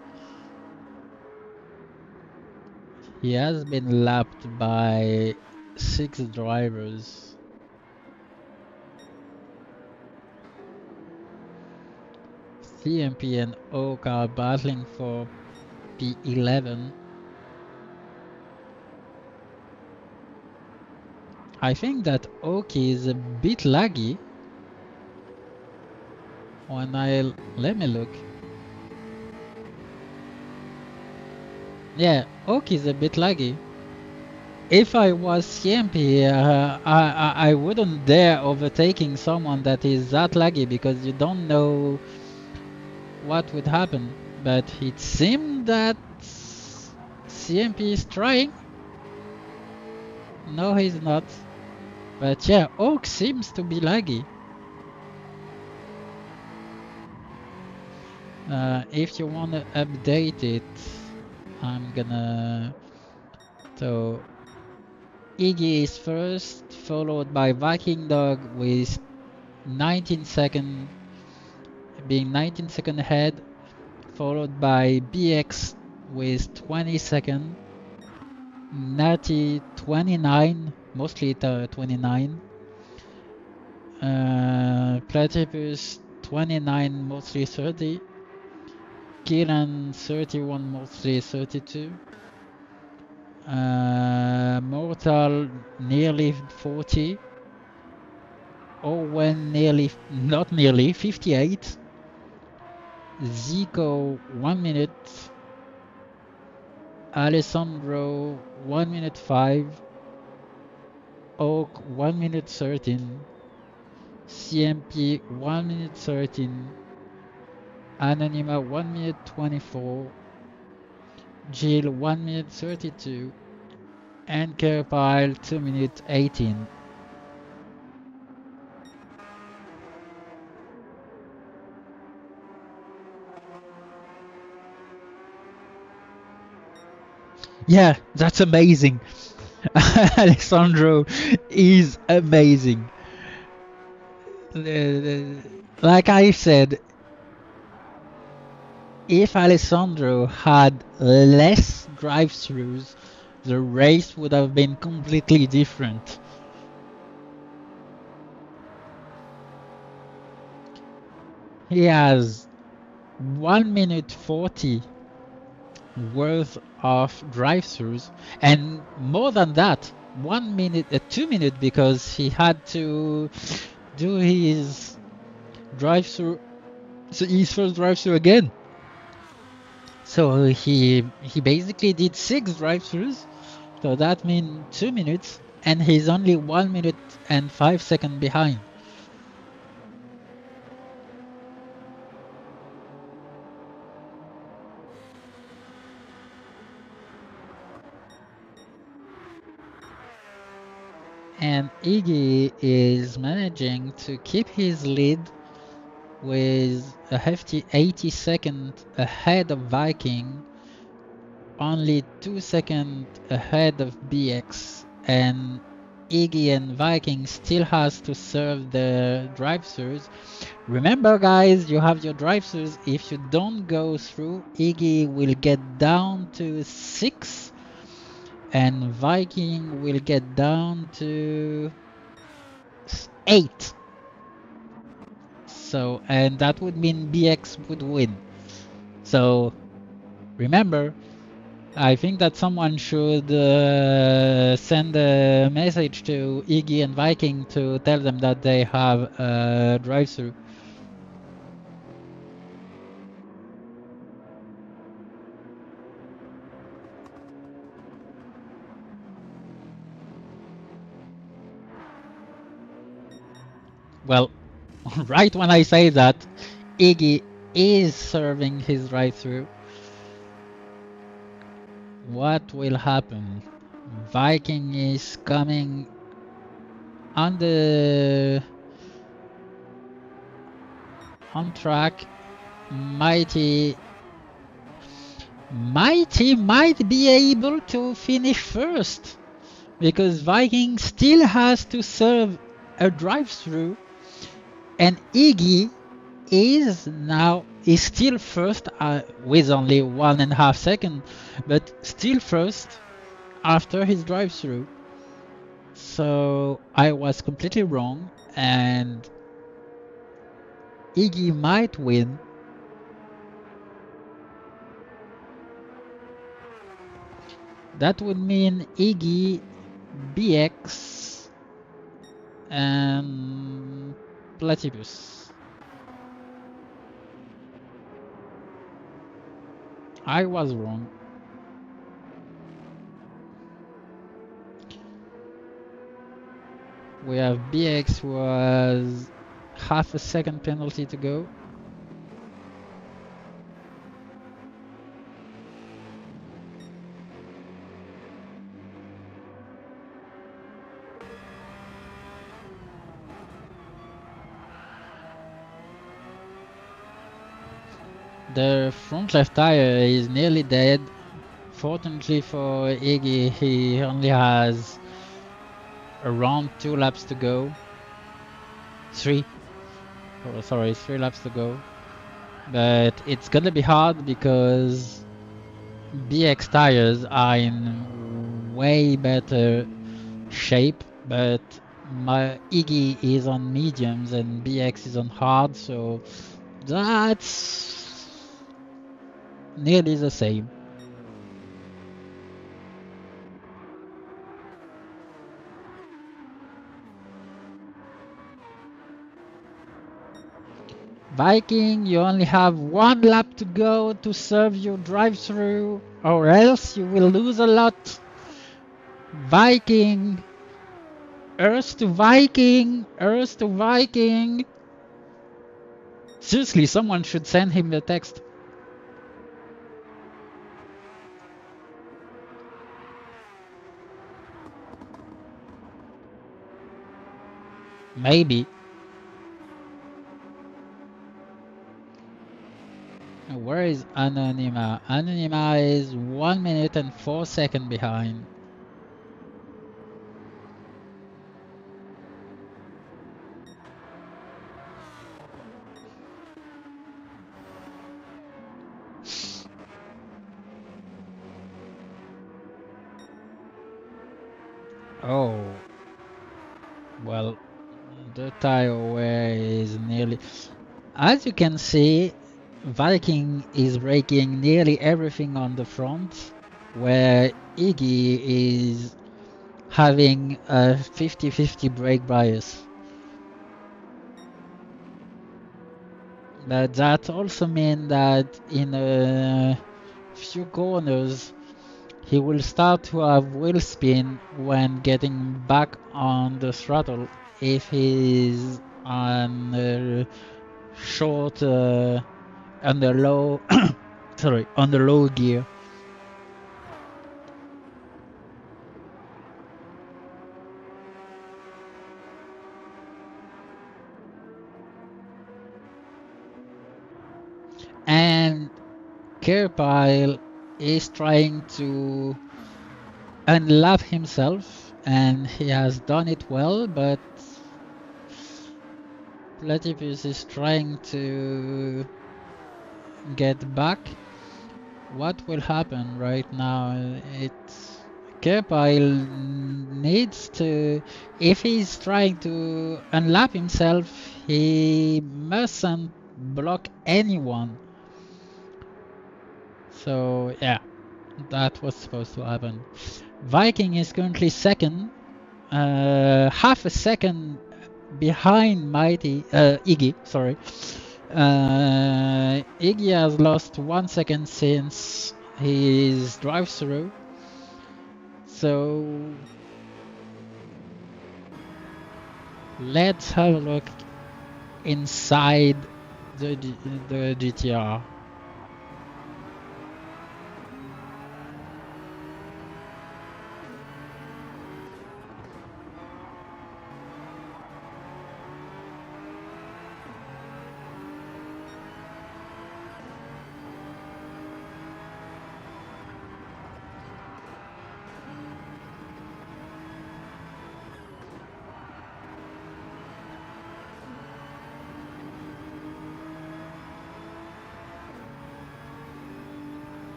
Speaker 1: He has been lapped by 6 drivers. CMP and Oak are battling for P11. I think that Oak is a bit laggy. Let me look. Yeah, Oak is a bit laggy. If I was CMP, I wouldn't dare overtaking someone that is that laggy because you don't know what would happen. But it seemed that CMP is trying. No, he's not. But yeah, Oak seems to be laggy. If you want to update it, I'm gonna... So, Iggy is first, followed by Viking Dog with 19 seconds, being 19 seconds ahead, followed by BX with 20 seconds, Natty 29, mostly 29, Platypus 29, mostly 30, Killan 31, mostly 32, Mortal nearly 40, Owen not nearly, 58, Zico 1 minute, Alessandro 1 minute 5, Oak 1 minute 13, CMP 1 minute 13, Anonyma 1 minute 24, Jill 1 minute 32, and Kerpile 2 minute 18. Yeah, that's amazing. Alessandro is amazing. Like I said, if Alessandro had less drive-throughs, the race would have been completely different. He has 1 minute 40 worth of drive-throughs, and more than that, 1 minute, 2 minutes, because he had to do his drive-through, so his first drive-through again. So he basically did 6 drive-throughs, so that means 2 minutes, and he's only 1 minute and 5 seconds behind. And Iggy is managing to keep his lead with a hefty 80 seconds ahead of Viking, only 2 seconds ahead of BX, and Iggy and Viking still has to serve the drive-throughs. Remember guys, you have your drive-throughs. If you don't go through, Iggy will get down to 6 and Viking will get down to 8. So, and that would mean BX would win. So, remember, I think that someone should send a message to Iggy and Viking to tell them that they have a drive-through. Well, right when I say that, Iggy is serving his drive-through. What will happen? Viking is coming on the on track. Mighty might be able to finish first because Viking still has to serve a drive-through, and Iggy is still first with only 1.5 seconds, but still first after his drive-through. So I was completely wrong, and Iggy might win. That would mean Iggy, BX, and Platypus. I was wrong. We have BX who has half a second penalty to go. The front left tire is nearly dead. Fortunately for Iggy, he only has around 2 laps to go. 3. Oh, sorry, 3 laps to go. But it's gonna be hard because BX tires are in way better shape, but my Iggy is on mediums and BX is on hard, so that's nearly the same. Viking, you only have 1 lap to go to serve your drive-through, or else you will lose a lot. Viking, Earth to Viking, Earth to Viking. Seriously, someone should send him a text. Maybe. Where is Anonyma? Anonyma is 1 minute and 4 seconds behind. Oh, well, the tire wear is nearly. As you can see, Viking is braking nearly everything on the front, where Iggy is having a 50-50 brake bias. But that also means that in a few corners he will start to have wheel spin when getting back on the throttle if he's on a short on the low sorry, on the low gear. And Kerpile is trying to unlap himself, and he has done it well, but Platypus is trying to get back. What will happen right now? It's Kerpile needs to, if he's trying to unlap himself, he mustn't block anyone. So yeah, that was supposed to happen. Viking is currently second, half a second behind Iggy. Sorry, Iggy has lost 1 second since his drive-through. So let's have a look inside the GTR.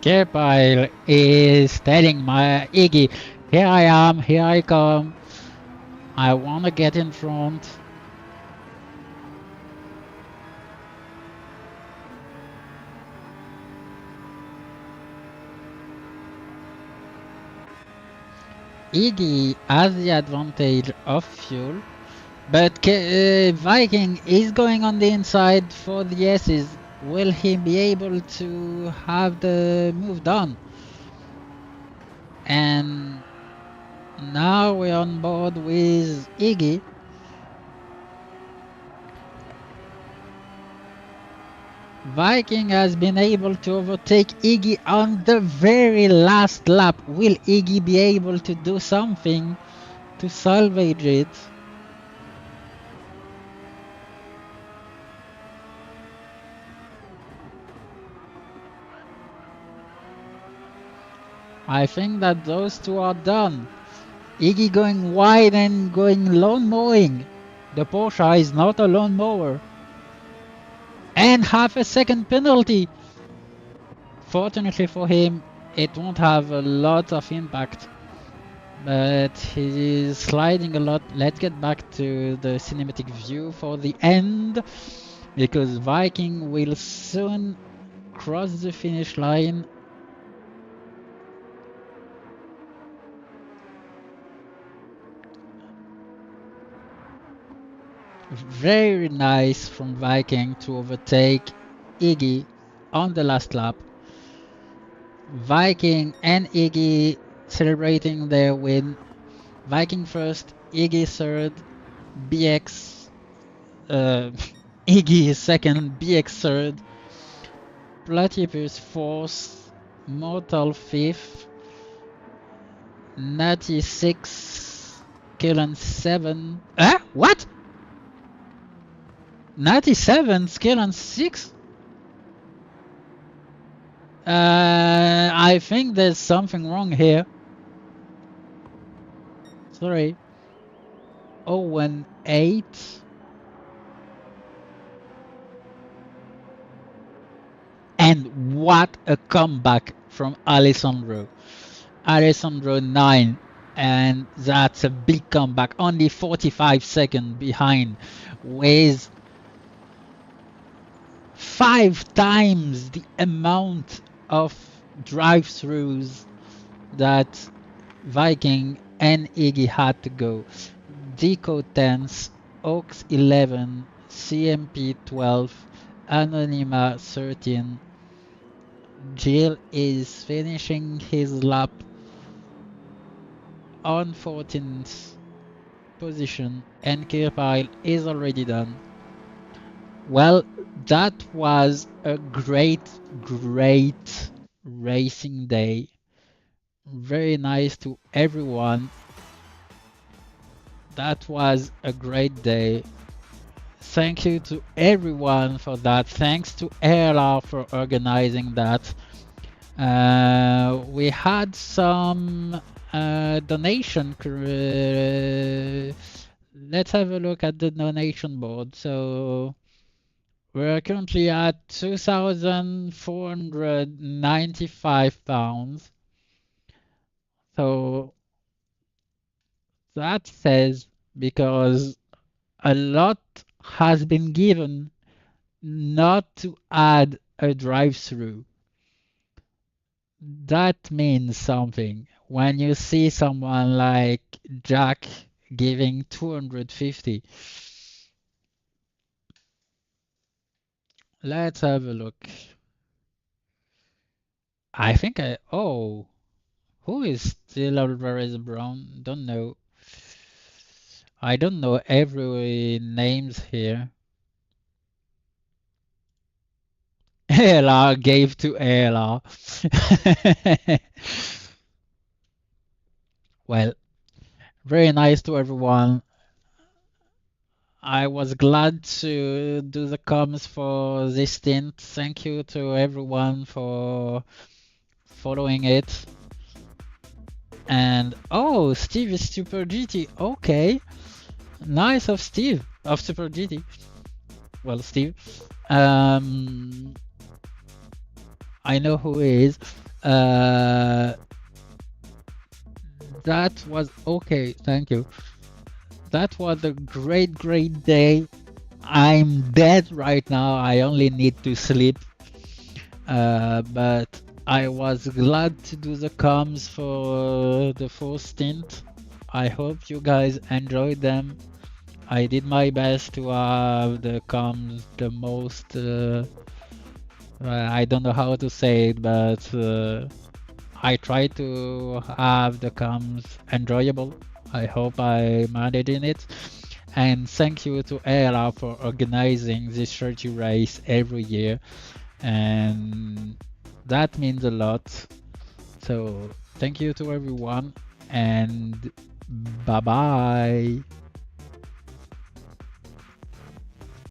Speaker 1: Kerpile is telling my Iggy, here I am, here I come. I wanna get in front. Iggy has the advantage of fuel, but Viking is going on the inside for the S's. Will he be able to have the move done? And now we're on board with Iggy. Viking has been able to overtake Iggy on the very last lap. Will Iggy be able to do something to salvage it? I think that those two are done. Iggy going wide and going lawn mowing. The Porsche is not a lawn mower. And half a second penalty. Fortunately for him, it won't have a lot of impact. But he is sliding a lot. Let's get back to the cinematic view for the end. Because Viking will soon cross the finish line. Very nice from Viking to overtake Iggy on the last lap. Viking and Iggy celebrating their win. Viking first, Iggy third, BX, uh, Iggy second, BX third, Platypus fourth, Mortal fifth, Natty sixth, Killen seven. What? Natty seven, Killen six? I think there's something wrong here. Sorry. 018. And what a comeback from Alessandro. Alessandro 9. And that's a big comeback. Only 45 seconds behind with 5 times the amount of drive-throughs that Viking and Iggy had to go. Deco 10th, Oaks 11, CMP 12, Anonyma 13. Jill is finishing his lap on 14th position and Kirpile is already done. Well, that was a great racing day. Very nice to everyone. That was a great day. Thank you to everyone for that. Thanks to ALR for organizing that. We had some donation. Let's have a look at the donation board. So we're currently at £2,495. So that says because a lot has been given not to add a drive-through. That means something. When you see someone like Jack giving 250, let's have a look. I think who is still Alvarez Brown? Don't know. I don't know every names here. ALR gave to ALR. Well, very nice to everyone. I was glad to do the comms for this stint. Thank you to everyone for following it. And oh, Steve is Super GT. Okay, nice of Steve of Super GT. Well, Steve. Um, I know who he is. Uh, that was okay. Thank you. That was a great day. I'm dead right now. I only need to sleep. But I was glad to do the comms for the full stint. I hope you guys enjoyed them. I did my best to have the comms the most. I don't know how to say it, but I try to have the comms enjoyable. I hope I managed in it. And thank you to ALR for organizing this charity race every year. And that means a lot. So thank you to everyone and bye bye.